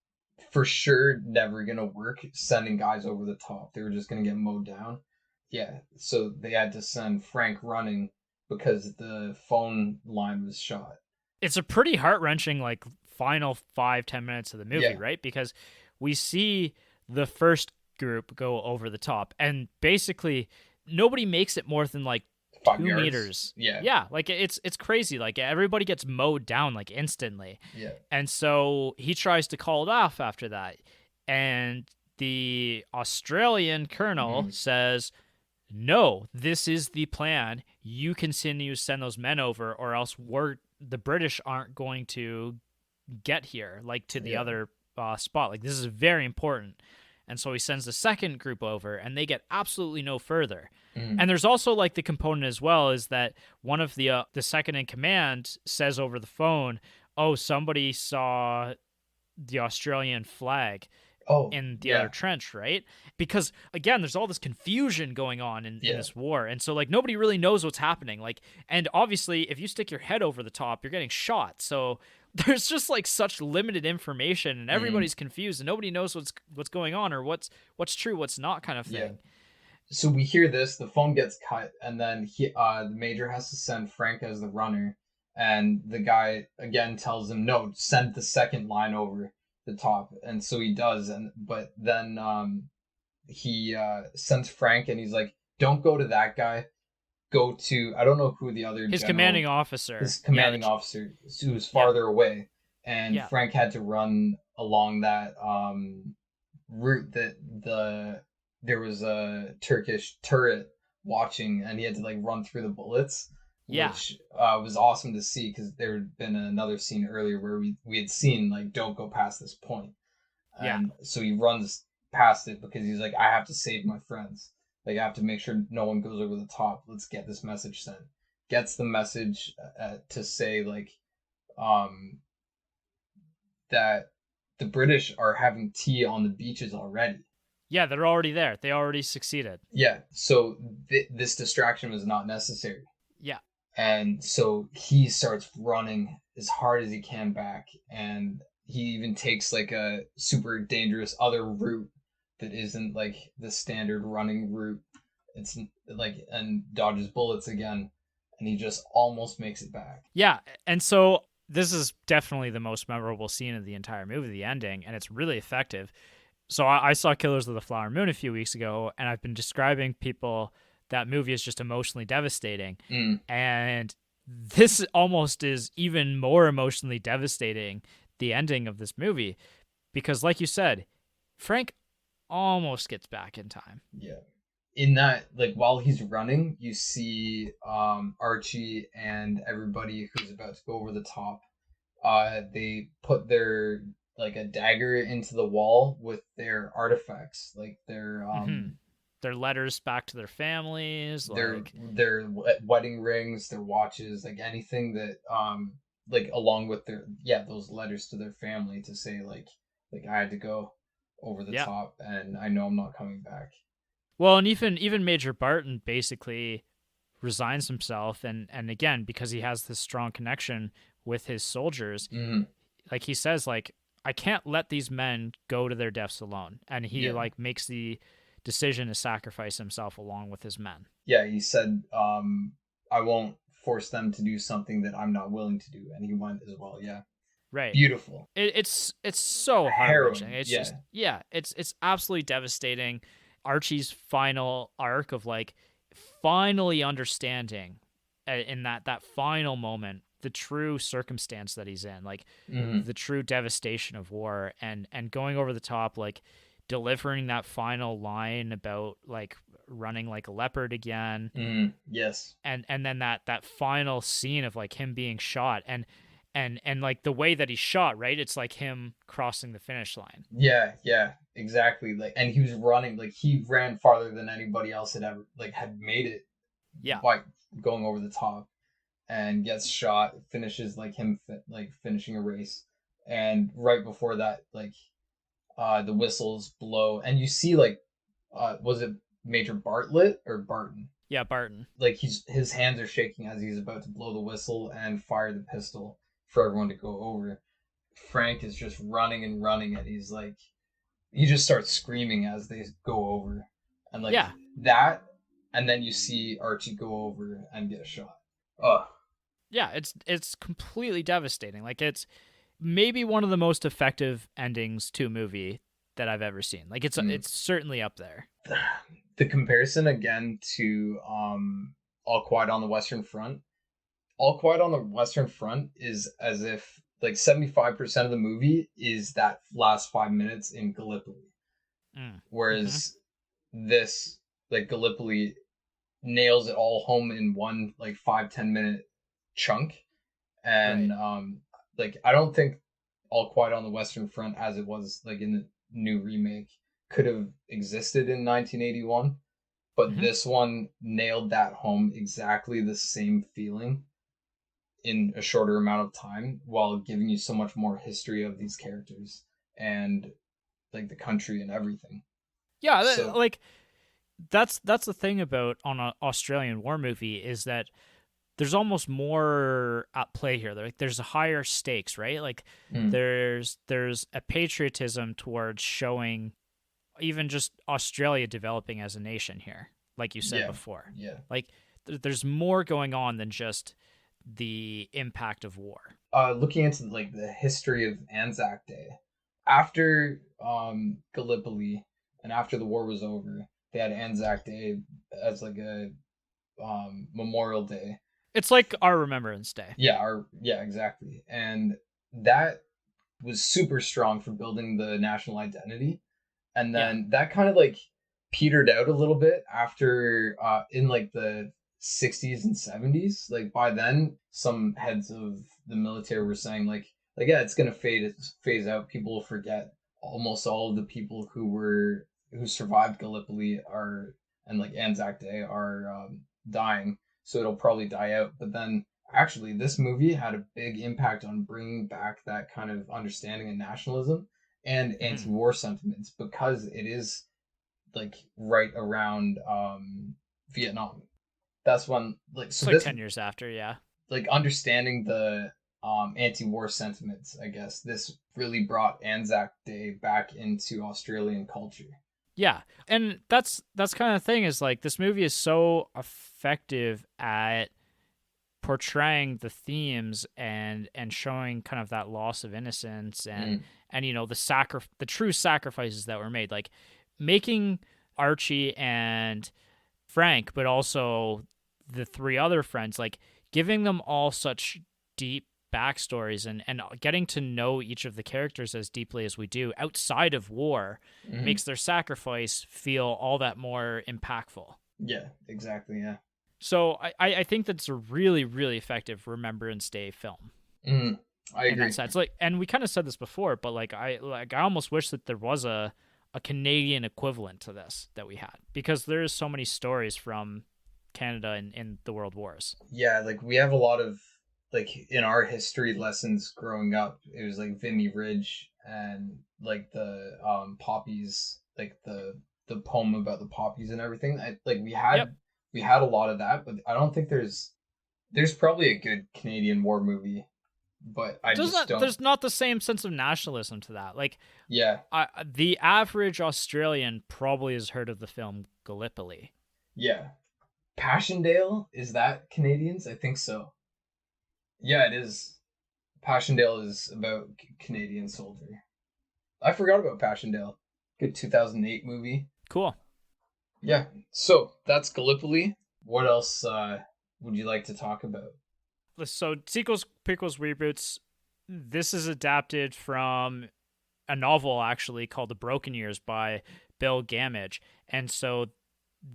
for sure never gonna work sending guys over the top. They were just gonna get mowed down. Yeah, so they had to send Frank running because the phone line was shot. It's a pretty heart-wrenching like final 5-10 minutes of the movie, Yeah, right? Because we see the first group go over the top, and basically nobody makes it more than like 5 two yards. meters. Yeah, Yeah, like it's crazy. Like everybody gets mowed down like instantly, yeah. and so he tries to call it off after that, and the Australian colonel Mm-hmm. says, no, this is the plan. You continue to send those men over, or else the British aren't going to get here, like to the Yeah. other spot. Like this is very important. And so he sends the second group over, and they get absolutely no further. Mm-hmm. And there's also like the component as well is that one of the second in command says over the phone, "Oh, somebody saw the Australian flag Oh, in the other yeah. trench," right? Because again, there's all this confusion going on in Yeah. this war. And so like nobody really knows what's happening. Like, and obviously if you stick your head over the top, you're getting shot. So there's just like such limited information, and Mm, everybody's confused, and nobody knows what's going on, or what's true, what's not, kind of yeah. thing. So we hear this, the phone gets cut, and then the major has to send Frank as the runner, and the guy again tells him, no, send the second line over the top, and so he does, and but then he sends Frank, and he's like, don't go to that guy, go to, I don't know who the other His general, commanding officer, his yeah, commanding officer, who's yeah, farther away, and yeah, Frank had to run along that route that there was a Turkish turret watching, and he had to like run through the bullets, yeah, which was awesome to see because there had been another scene earlier where we had seen like don't go past this point, yeah. and so he runs past it because he's like, I have to save my friends. Like, I have to make sure no one goes over the top. Let's get this message sent. Gets the message to say like um that the British are having tea on the beaches already. Yeah, they're already there. They already succeeded. Yeah, so this distraction was not necessary. Yeah. And so he starts running as hard as he can back, and he even takes like a super dangerous other route that isn't like the standard running route. It's like, and dodges bullets again, and he just almost makes it back. Yeah, and so this is definitely the most memorable scene of the entire movie, the ending, and it's really effective. So I saw Killers of the Flower Moon a few weeks ago, and I've been describing people that movie is just emotionally devastating. Mm. And this almost is even more emotionally devastating, the ending of this movie, because like you said, Frank almost gets back in time. Yeah. In that, like while he's running, you see Archie and everybody who's about to go over the top. They put their like a dagger into the wall with their artifacts, like Hmm. Their letters back to their families, like their wedding rings, their watches, like anything that like along with their, yeah, those letters to their family to say like I had to go over the yeah. top and I know I'm not coming back. Well, and even Major Barton basically resigns himself, and again, because he has this strong connection with his soldiers, Mm-hmm. like he says, like, I can't let these men go to their deaths alone, and he Yeah. like makes the decision to sacrifice himself along with his men. Yeah, he said, I won't force them to do something that I'm not willing to do, and he went as well. Yeah, Right. beautiful, It's so heart wrenching. harrowing. It's Yeah, just, yeah, it's absolutely devastating. Archie's final arc of like finally understanding, in that final moment, the true circumstance that he's in, like mm-hmm. the true devastation of war, and going over the top, like delivering that final line about like running like a leopard again, Mm-hmm. Yes, and then that final scene of like him being shot, and like the way that he's shot, right? It's like him crossing the finish line. yeah, yeah, exactly. Like, and he was running, like he ran farther than anybody else had ever like had made it Yeah. by going over the top, and gets shot. Finishes like him like finishing a race, and right before that, like the whistles blow, and you see like was it Major Bartlett or Barton? Yeah, Barton. Like his hands are shaking as he's about to blow the whistle and fire the pistol for everyone to go over. Frank is just running and running, and he's like, he just starts screaming as they go over, and like Yeah. that, and then you see Archie go over and get shot. Oh, Yeah, it's completely devastating. Like, it's maybe one of the most effective endings to a movie that I've ever seen. Like, mm. it's certainly up there. The comparison again to All Quiet on the Western Front. All Quiet on the Western Front is as if like 75% of the movie is that last 5 minutes in Gallipoli, Mm. Hmm. whereas this, like Gallipoli, nails it all home in one like 5-10 minute chunk, Right. and like I don't think All Quiet on the Western Front as it was like in the new remake could have existed in 1981, but Hmm. this one nailed that home exactly the same feeling in a shorter amount of time while giving you so much more history of these characters and like the country and everything. Yeah, So like that's the thing about on an Australian war movie is that there's almost more at play here. Like there's higher stakes, right? Like Mm. there's a patriotism towards showing even just Australia developing as a nation here, like you said Yeah. before. Yeah. Like there's more going on than just the impact of war. Looking into like the history of Anzac Day, after Gallipoli and after the war was over, they had Anzac Day as like a Memorial Day. It's like our Remembrance Day. Yeah, exactly. And that was super strong for building the national identity. And Yeah. then that kind of like petered out a little bit after in like the 60s and 70s. Like by then some heads of the military were saying like yeah, it's going to phase out. People will forget. Almost all of the people who survived Gallipoli are and like Anzac Day are dying, so it'll probably die out. But then actually this movie had a big impact on bringing back that kind of understanding of nationalism and Mm-hmm. anti-war sentiments because it is like right around Vietnam. That's when like It's so like this 10 years after, yeah. like understanding the anti-war sentiments. I guess this really brought Anzac Day back into Australian culture. Yeah. And that's kind of the thing is like this movie is so effective at portraying the themes and showing kind of that loss of innocence Mm. and the true sacrifices that were made, like making Archie and Frank, but also the three other friends, like giving them all such deep backstories and getting to know each of the characters as deeply as we do outside of war Mm-hmm. makes their sacrifice feel all that more impactful. Yeah, exactly. Yeah. So I think that's a really, really effective Remembrance Day film Mm. I in that agree. sense. Like, and we kind of said this before, but I almost wish that there was a Canadian equivalent to this that we had, because there is so many stories from Canada in the World Wars. Yeah, like we have a lot of like in our history lessons growing up, it was like Vimy Ridge and like the poppies, like the poem about the poppies and everything. Like Yep. we had a lot of that, but I don't think there's probably a good Canadian war movie, but I just don't. There's not the same sense of nationalism to that. Like, Yeah, the average Australian probably has heard of the film Gallipoli. yeah. Passchendaele, is that Canadians? I think so. Yeah, it is. Passchendaele is about Canadian soldier. I forgot about Passchendaele. Good 2008 movie. Cool. Yeah. So that's Gallipoli. What else would you like to talk about? So sequels, prequels, reboots. This is adapted from a novel actually called The Broken Years by Bill Gamage, and so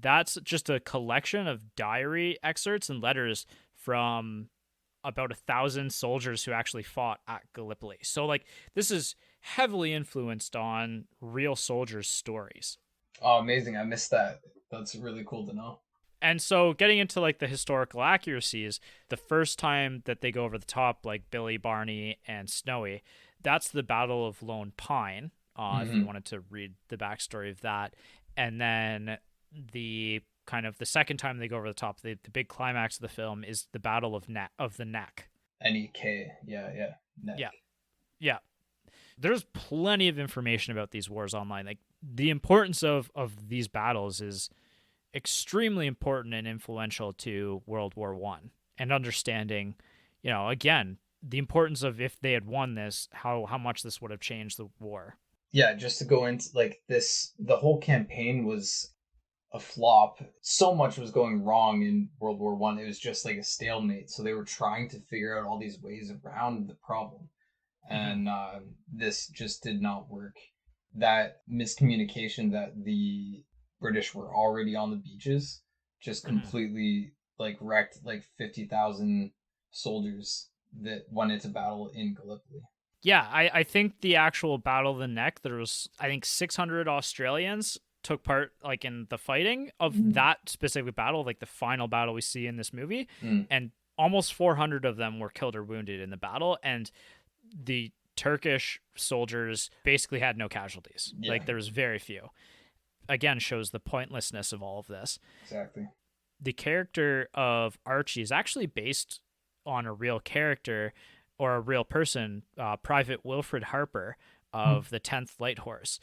that's just a collection of diary excerpts and letters from about 1,000 soldiers who actually fought at Gallipoli. So like this is heavily influenced on real soldiers' stories. Oh, amazing. I missed that. That's really cool to know. And so getting into like the historical accuracies, the first time that they go over the top, like Billy, Barney, and Snowy, that's the Battle of Lone Pine. If you Mm-hmm. wanted to read the backstory of that. And then the kind of the second time they go over the top, the big climax of the film is the Battle of the Neck. NEK. Yeah, yeah. Neck. Yeah. Yeah. There's plenty of information about these wars online. Like the importance of these battles is extremely important and influential to World War One and understanding, again, the importance of if they had won this, how much this would have changed the war. Yeah, just to go into like this, the whole campaign was a flop. So much was going wrong in World War One. It was just like a stalemate. So they were trying to figure out all these ways around the problem, Mm-hmm. and this just did not work. That miscommunication that the British were already on the beaches just Mm-hmm. completely like wrecked like 50,000 soldiers that went into battle in Gallipoli. Yeah, I think the actual Battle of the Neck, there was I think 600 Australians took part like in the fighting of Mm. that specific battle, like the final battle we see in this movie, Mm. and almost 400 of them were killed or wounded in the battle, and the Turkish soldiers basically had no casualties. Yeah, Like there was very few. Again, shows the pointlessness of all of this. exactly. the character of Archie is actually based on a real character or a real person, Private Wilfred Harper of the 10th Light Horse.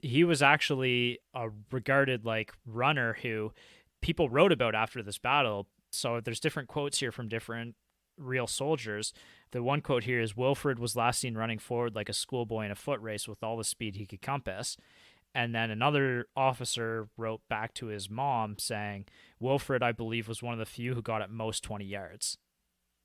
He was actually a regarded like runner who people wrote about after this battle. So there's different quotes here from different real soldiers. The one quote here is, Wilfred was last seen running forward like a schoolboy in a foot race with all the speed he could compass. And then another officer wrote back to his mom saying, Wilfred, I believe, was one of the few who got at most 20 yards.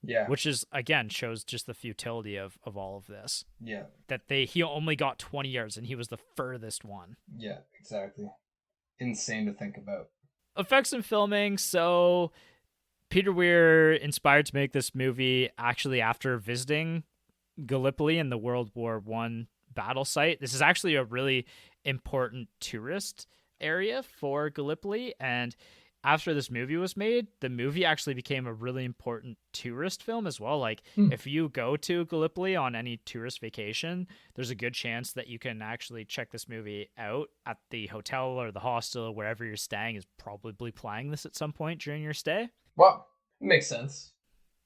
Yeah. Which is, again, shows just the futility of all of this. Yeah. That he only got 20 yards and he was the furthest one. Yeah, exactly. Insane to think about. Effects and filming. So Peter Weir inspired to make this movie actually after visiting Gallipoli in the World War I battle site. This is actually a really important tourist area for Gallipoli, and after this movie was made, the movie actually became a really important tourist film as well. Like, if you go to Gallipoli on any tourist vacation, there's a good chance that you can actually check this movie out at the hotel or the hostel or wherever you're staying is probably playing this at some point during your stay. Wow, makes sense.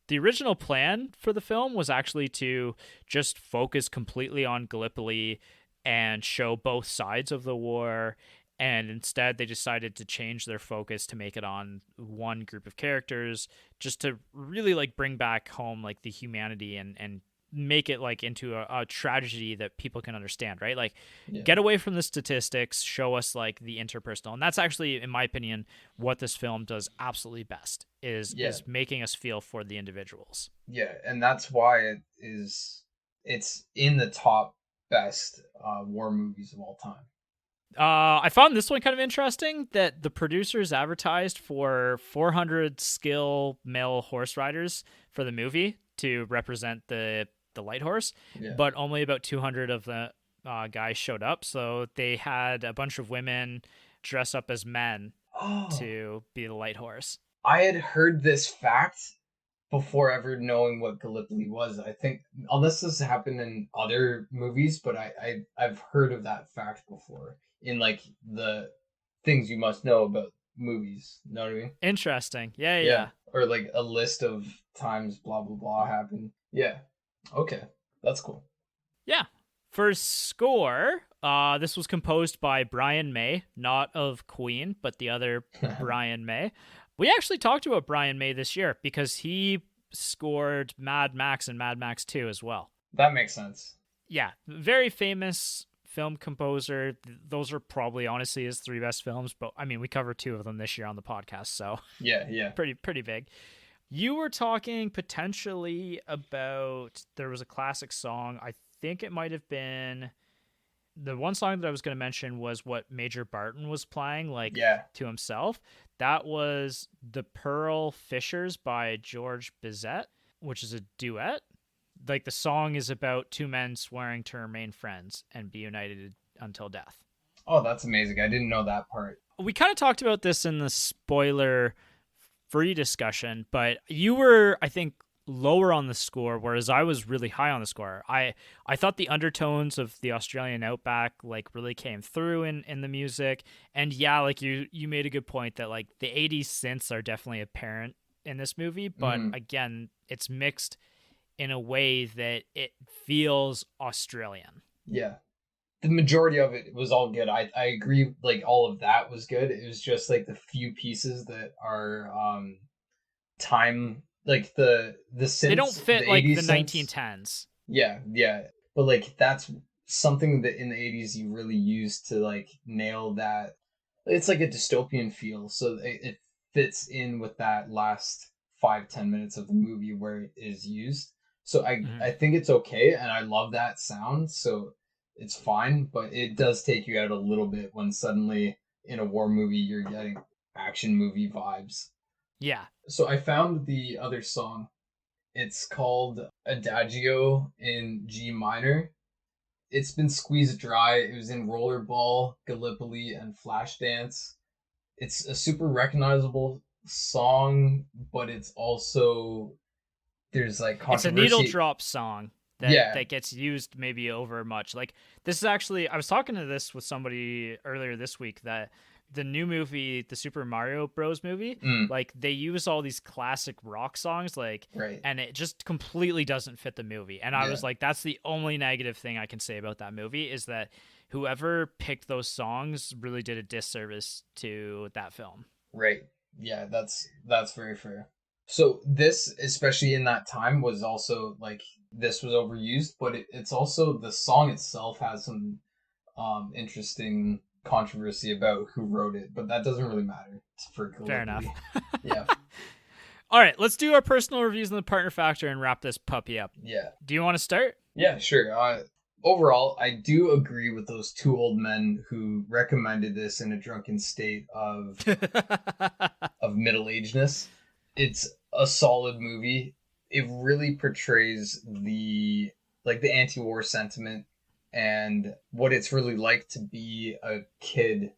The original plan for the film was actually to just focus completely on Gallipoli and show both sides of the war. And instead, they decided to change their focus to make it on one group of characters, just to really like bring back home like the humanity and make it like into a tragedy that people can understand, right? Like, get away from the statistics, show us like the interpersonal. And that's actually, in my opinion, what this film does absolutely best is making us feel for the individuals. Yeah, and that's why it's in the top best war movies of all time. I found this one kind of interesting, that the producers advertised for 400 skill male horse riders for the movie to represent the light horse, but only about 200 of the guys showed up. So they had a bunch of women dress up as men to be the light horse. I had heard this fact before ever knowing what Gallipoli was. I think, unless this happened in other movies, but I've heard of that fact before in like the things you must know about movies. Know what I mean? Interesting. Yeah. Or like a list of times blah blah blah happened. Yeah. Okay. That's cool. Yeah. For score, this was composed by Brian May, not of Queen, but the other Brian May. We actually talked about Brian May this year because he scored Mad Max and Mad Max 2 as well. That makes sense. Yeah, very famous film composer. Those are probably honestly his 3 best films, but I mean, we covered 2 of them this year on the podcast, so yeah. Pretty big. You were talking potentially about, there was a classic song. I think it might have been, the one song that I was going to mention was what Major Barton was playing, to himself. That was The Pearl Fishers by George Bizet, which is a duet. Like, the song is about 2 men swearing to remain friends and be united until death. Oh, that's amazing. I didn't know that part. We kind of talked about this in the spoiler-free discussion, but you were, I think, lower on the score, whereas I was really high on the score. I thought the undertones of the Australian outback like really came through in the music. And yeah, like you made a good point that like the 80s synths are definitely apparent in this movie, but again, it's mixed in a way that it feels Australian. Yeah. The majority of it was all good. I agree, like all of that was good. It was just like the few pieces that are time, like the synths, they don't fit the like the synths. 1910s. Yeah. But like that's something that in the 80s you really used to like nail that. It's like a dystopian feel, so it fits in with that last 5-10 minutes of the movie where it is used. So I think it's okay, and I love that sound, so it's fine, but it does take you out a little bit when suddenly in a war movie you're getting action movie vibes. Yeah. So I found the other song. It's called Adagio in G minor. It's been squeezed dry. It was in Rollerball, Gallipoli, and Flashdance. It's a super recognizable song, but it's also, there's like controversy. It's a needle drop song that gets used maybe over much. Like, this is actually, I was talking to this with somebody earlier this week, that the new movie, the Super Mario Bros. Movie, Mm, like they use all these classic rock songs, like, right. and it just completely doesn't fit the movie. And I Yeah. was like, that's the only negative thing I can say about that movie is that whoever picked those songs really did a disservice to that film. Right. Yeah, that's very fair. So this, especially in that time, was also like this was overused, but it's also the song itself has some interesting controversy about who wrote it, but that doesn't really matter for Fair enough. Gallipoli. Yeah, All right, let's do our personal reviews on the partner factor and wrap this puppy up. yeah, Do you want to start? yeah. Sure. Overall, I do agree with those two old men who recommended this in a drunken state of middle agedness. It's a solid movie. It really portrays the anti-war sentiment and what it's really like to be a kid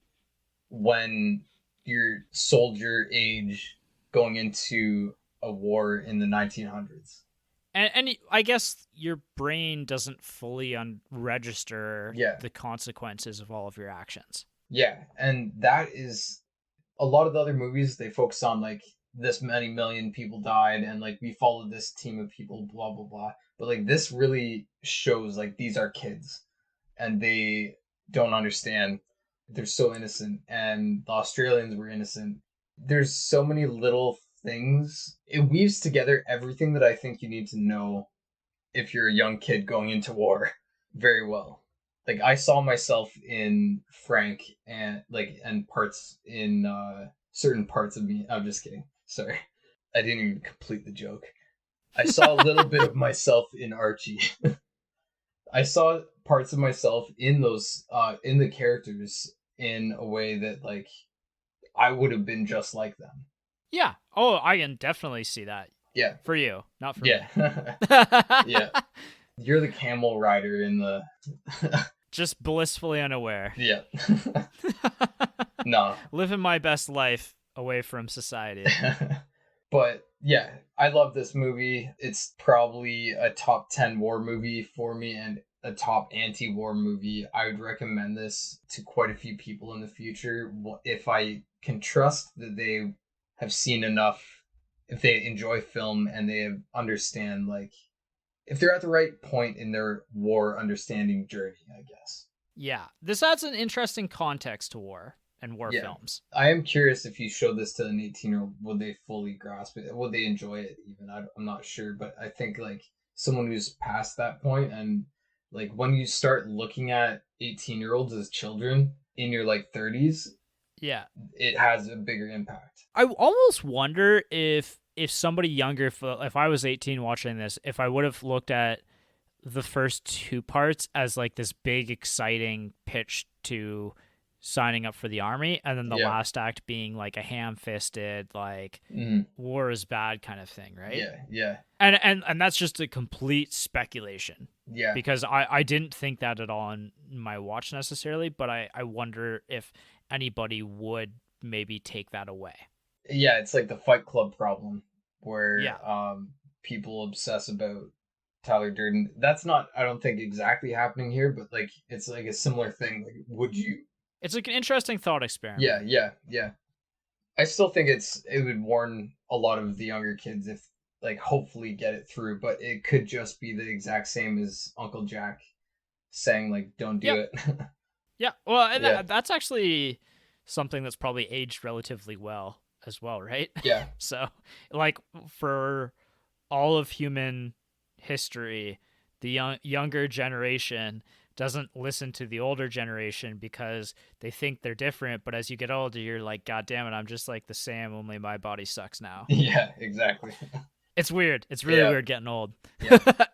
when you're soldier age going into a war in the 1900s. And I guess your brain doesn't fully register Yeah. the consequences of all of your actions. Yeah, and that is a lot of the other movies they focus on like this many million people died and like we followed this team of people blah blah blah, but like this really shows like these are kids and they don't understand. They're so innocent and the Australians were innocent. There's so many little things. It weaves together everything that I think you need to know if you're a young kid going into war very well. Like I saw myself in Frank and parts in certain parts of me. I'm just kidding. Sorry. I didn't even complete the joke. I saw a little bit of myself in Archie. I saw parts of myself in those in the characters in a way that like I would have been just like them. Yeah. Oh, I can definitely see that. Yeah. For you, not for Yeah. me. Yeah. You're the camel rider in the Just blissfully unaware. Yeah. No. Living my best life away from society. But yeah, I love this movie. It's probably a top 10 war movie for me and a top anti-war movie. I would recommend this to quite a few people in the future if I can trust that they have seen enough, if they enjoy film and they understand, like, if they're at the right point in their war understanding journey, I guess. Yeah, this adds an interesting context to war and war films. I am curious if you showed this to an 18-year-old, would they fully grasp it? Would they enjoy it even? I'm not sure, but I think like someone who's past that point and like when you start looking at 18-year-olds as children in your like 30s, yeah, it has a bigger impact. I almost wonder if somebody younger, if I was 18 watching this, if I would have looked at the first two parts as like this big exciting pitch to signing up for the army, and then the last act being like a ham-fisted like war is bad kind of thing, right? Yeah. And that's just a complete speculation. Yeah. Because I didn't think that at all in my watch necessarily, but I wonder if anybody would maybe take that away. Yeah, it's like the Fight Club problem where people obsess about Tyler Durden. That's not, I don't think, exactly happening here, but like it's like a similar thing. Like, would you? It's like an interesting thought experiment. Yeah. I still think it would warn a lot of the younger kids if like hopefully get it through, but it could just be the exact same as Uncle Jack saying like don't do it. Yeah. Well, and that's actually something that's probably aged relatively well as well, right? Yeah. So, like for all of human history, the younger generation doesn't listen to the older generation because they think they're different, but as you get older you're like, god damn it, I'm just like the same, only my body sucks now. Yeah, exactly. It's weird. It's really weird getting old.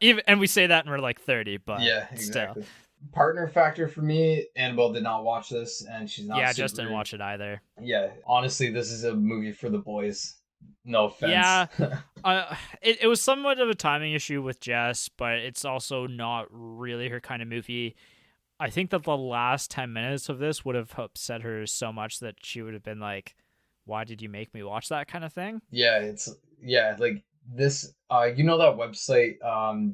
Even, and we say that and we're like 30, but yeah, exactly. Still. Partner factor for me, Annabelle did not watch this and she's not just didn't watch it either. Yeah, honestly, this is a movie for the boys. No offense. Yeah, it was somewhat of a timing issue with Jess, but it's also not really her kind of movie. I think that the last 10 minutes of this would have upset her so much that she would have been like, why did you make me watch that kind of thing? Yeah, like this, you know that website,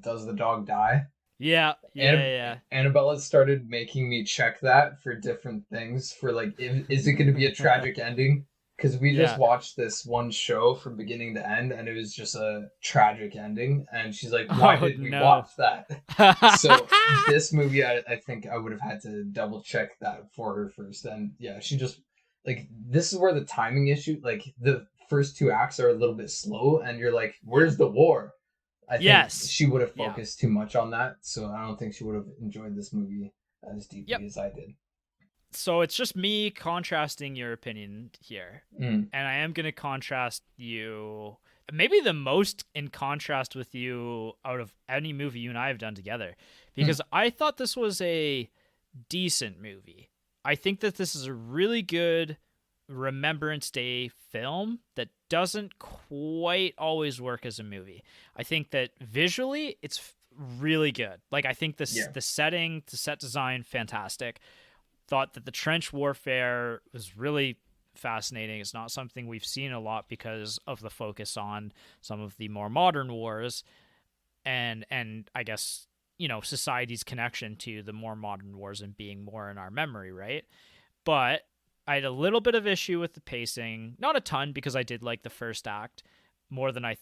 Does the Dog Die? Yeah, yeah, yeah. Annabella started making me check that for different things. For like, is it going to be a tragic ending? Because we just Yeah. watched this one show from beginning to end, and it was just a tragic ending. And she's like, "Why Oh did we no. watch that?" So this movie, I think I would have had to double check that for her first. And yeah, she just like this is where the timing issue, like the first two acts are a little bit slow, and you're like, "Where's the war?" I think Yes. she would have Yeah. focused too much on that, so I don't think she would have enjoyed this movie as Yep. deeply as I did. So it's just me contrasting your opinion here. Mm. And I am going to contrast you, maybe the most in contrast with you out of any movie you and I have done together, Mm. because I thought this was a decent movie. I think that this is a really good Remembrance Day film that doesn't quite always work as a movie. I think that visually it's really good. Like, I think this, Yeah. the setting, the set design, fantastic. Thought that the trench warfare was really fascinating. It's not something we've seen a lot because of the focus on some of the more modern wars, and I guess, you know, society's connection to the more modern wars and being more in our memory, right? But I had a little bit of issue with the pacing, not a ton, because I did like the first act more than I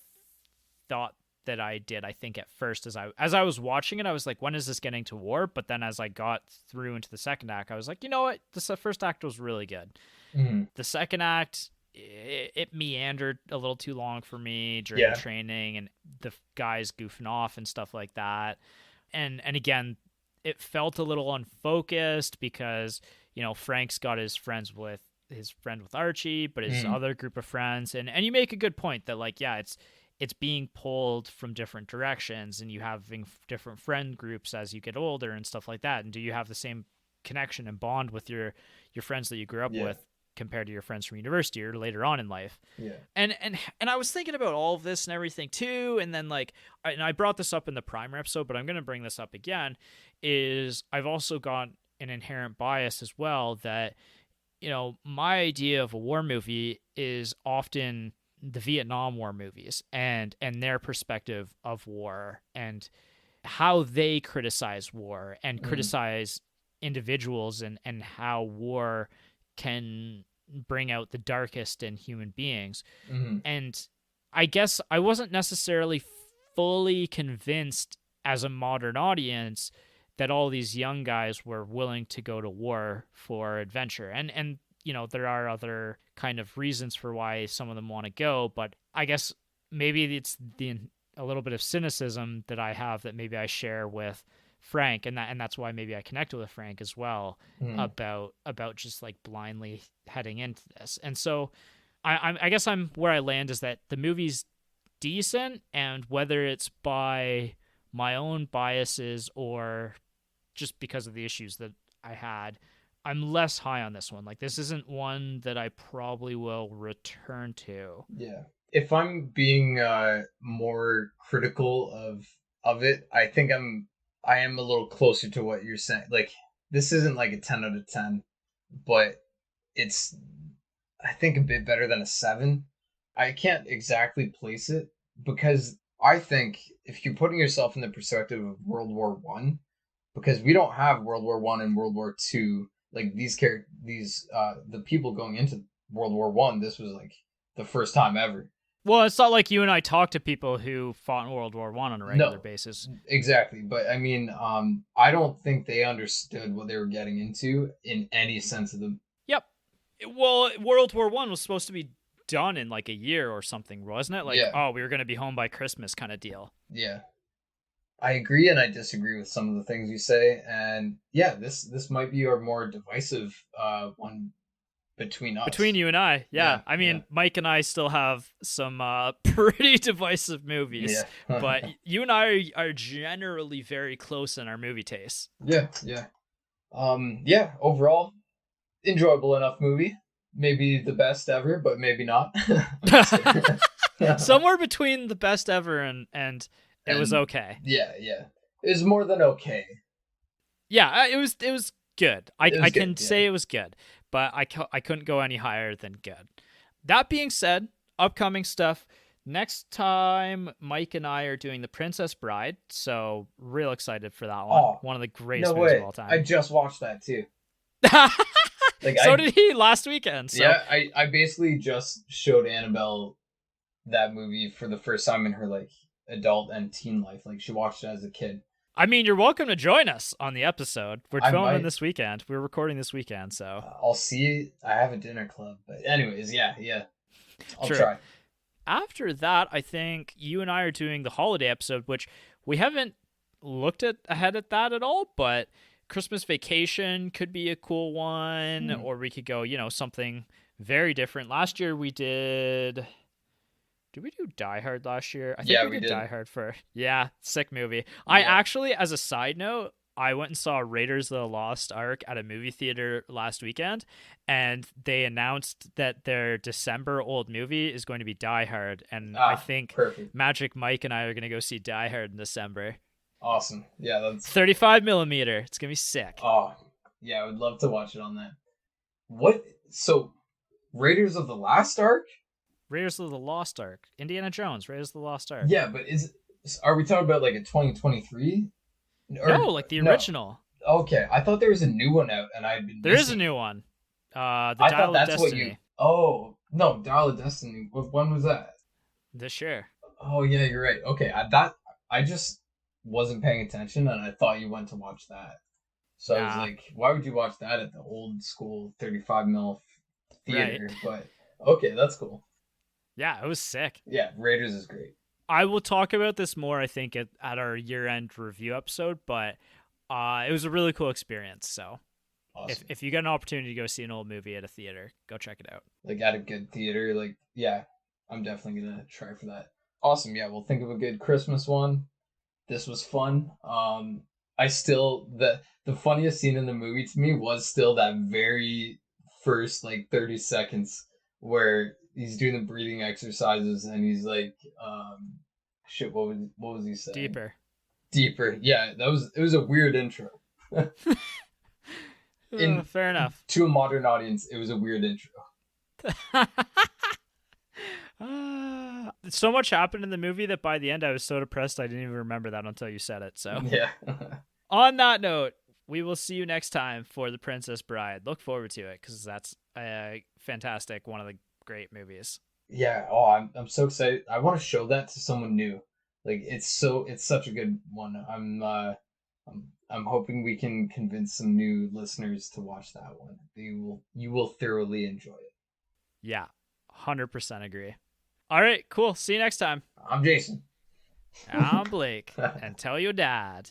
thought that I did. I think at first, as I was watching it, I was like, when is this getting to war? But then as I got through into the second act, I was like, you know what, the first act was really good. Mm. The second act, it meandered a little too long for me during Yeah. training, and the guys goofing off and stuff like that. And again, it felt a little unfocused because, you know, Frank's got his friend with Archie, but his other group of friends, and you make a good point that, like, yeah, it's being pulled from different directions, and you having different friend groups as you get older and stuff like that. And do you have the same connection and bond with your friends that you grew up Yeah. with compared to your friends from university or later on in life? Yeah. And I was thinking about all of this and everything too, and then like, and I brought this up in the primer episode, but I'm going to bring this up again, is I've also got an inherent bias as well that, you know, my idea of a war movie is often the Vietnam War movies and their perspective of war and how they criticize war and criticize individuals, and how war can bring out the darkest in human beings. Mm-hmm. And I guess I wasn't necessarily fully convinced as a modern audience that all these young guys were willing to go to war for adventure. And you know, there are other kind of reasons for why some of them want to go, but I guess maybe it's a little bit of cynicism that I have that maybe I share with Frank, and that's why maybe I connected with Frank as well about just like blindly heading into this. And so I guess I'm where I land is that the movie's decent, and whether it's by my own biases or just because of the issues that I had, I'm less high on this one. Like, this isn't one that I probably will return to. Yeah. If I'm being more critical of it, I think I am a little closer to what you're saying. Like, this isn't like a 10 out of 10, but it's, I think, a bit better than a 7. I can't exactly place it because I think if you're putting yourself in the perspective of World War One, because we don't have World War One and World War Two, like the people going into World War One, this was like the first time ever. Well, it's not like you and I talk to people who fought in World War One on a regular basis. Exactly. But I mean, I don't think they understood what they were getting into in any sense of the. Yep. Well, World War One was supposed to be done in like a year or something, wasn't it? Like, Yeah. oh, we were going to be home by Christmas kind of deal. Yeah. I agree and I disagree with some of the things you say. And yeah, this might be our more divisive one between us. Between you and I, yeah. I mean, Mike and I still have some pretty divisive movies, but you and I are generally very close in our movie tastes. Yeah. Yeah, overall, enjoyable enough movie. Maybe the best ever, but maybe not. Somewhere between the best ever and it was okay. Yeah. It was more than okay. Yeah, it was good. I can good, say it was good, but I couldn't go any higher than good. That being said, upcoming stuff Next time, Mike and I are doing The Princess Bride, so real excited for that one. Oh, One of the no greatest movies of way. all I time. just watched that too. Like So did he last weekend. So yeah, I basically just showed Annabelle that movie for the first time in her like adult and teen life. Like she watched it as a kid. I mean, you're welcome to join us on the episode. We're I filming might. this weekend. We're recording this weekend, so I'll see. I have a dinner club, but anyways, yeah. I'll true. try. After that, I think you and I are doing the holiday episode, which we haven't looked at ahead at that at all, but Christmas Vacation could be a cool one, or we could go, something very different. Last year we did we do Die Hard last year? I think we did Die Hard for sick movie. Yeah. I actually, as a side note, I went and saw Raiders of the Lost Ark at a movie theater last weekend, and they announced that their December old movie is going to be Die Hard, and I think Magic Mike and I are going to go see Die Hard in December. Awesome. Yeah, that's 35 millimeter. It's going to be sick. Oh, yeah, I would love to watch it on that. What? So, Raiders of the Lost Ark? Raiders of the Lost Ark. Indiana Jones, Raiders of the Lost Ark. Yeah, but are we talking about like a 2023? No, like the original. Okay, I thought there was a new one out, and I'd been. There is a new one. The Dial of Destiny. Oh no, Dial of Destiny. When was that? This year. Oh yeah, you're right. Okay, I just wasn't paying attention, and I thought you went to watch that. So I was like, why would you watch that at the old school 35 mil theater? Right. But okay, that's cool. Yeah, it was sick. Yeah, Raiders is great. I will talk about this more, I think, at our year-end review episode, but it was a really cool experience. So awesome. If you get an opportunity to go see an old movie at a theater, go check it out. Like at a good theater, like, yeah, I'm definitely going to try for that. Awesome. Yeah, we'll think of a good Christmas one. This was fun. I still, the funniest scene in the movie to me was still that very first, like, 30 seconds where he's doing the breathing exercises and he's like, what was he saying? Deeper. Yeah, it was a weird intro. Fair enough. To a modern audience, it was a weird intro. So much happened in the movie that by the end I was so depressed I didn't even remember that until you said it. So yeah. On that note, we will see you next time for The Princess Bride. Look forward to it because that's a fantastic, one of the great movies. Yeah. Oh, I'm so excited. I want to show that to someone new. Like it's such a good one. I'm hoping we can convince some new listeners to watch that one. You will thoroughly enjoy it. Yeah, 100% agree. All right, cool. See you next time. I'm Jason. I'm Blake. And tell your dad.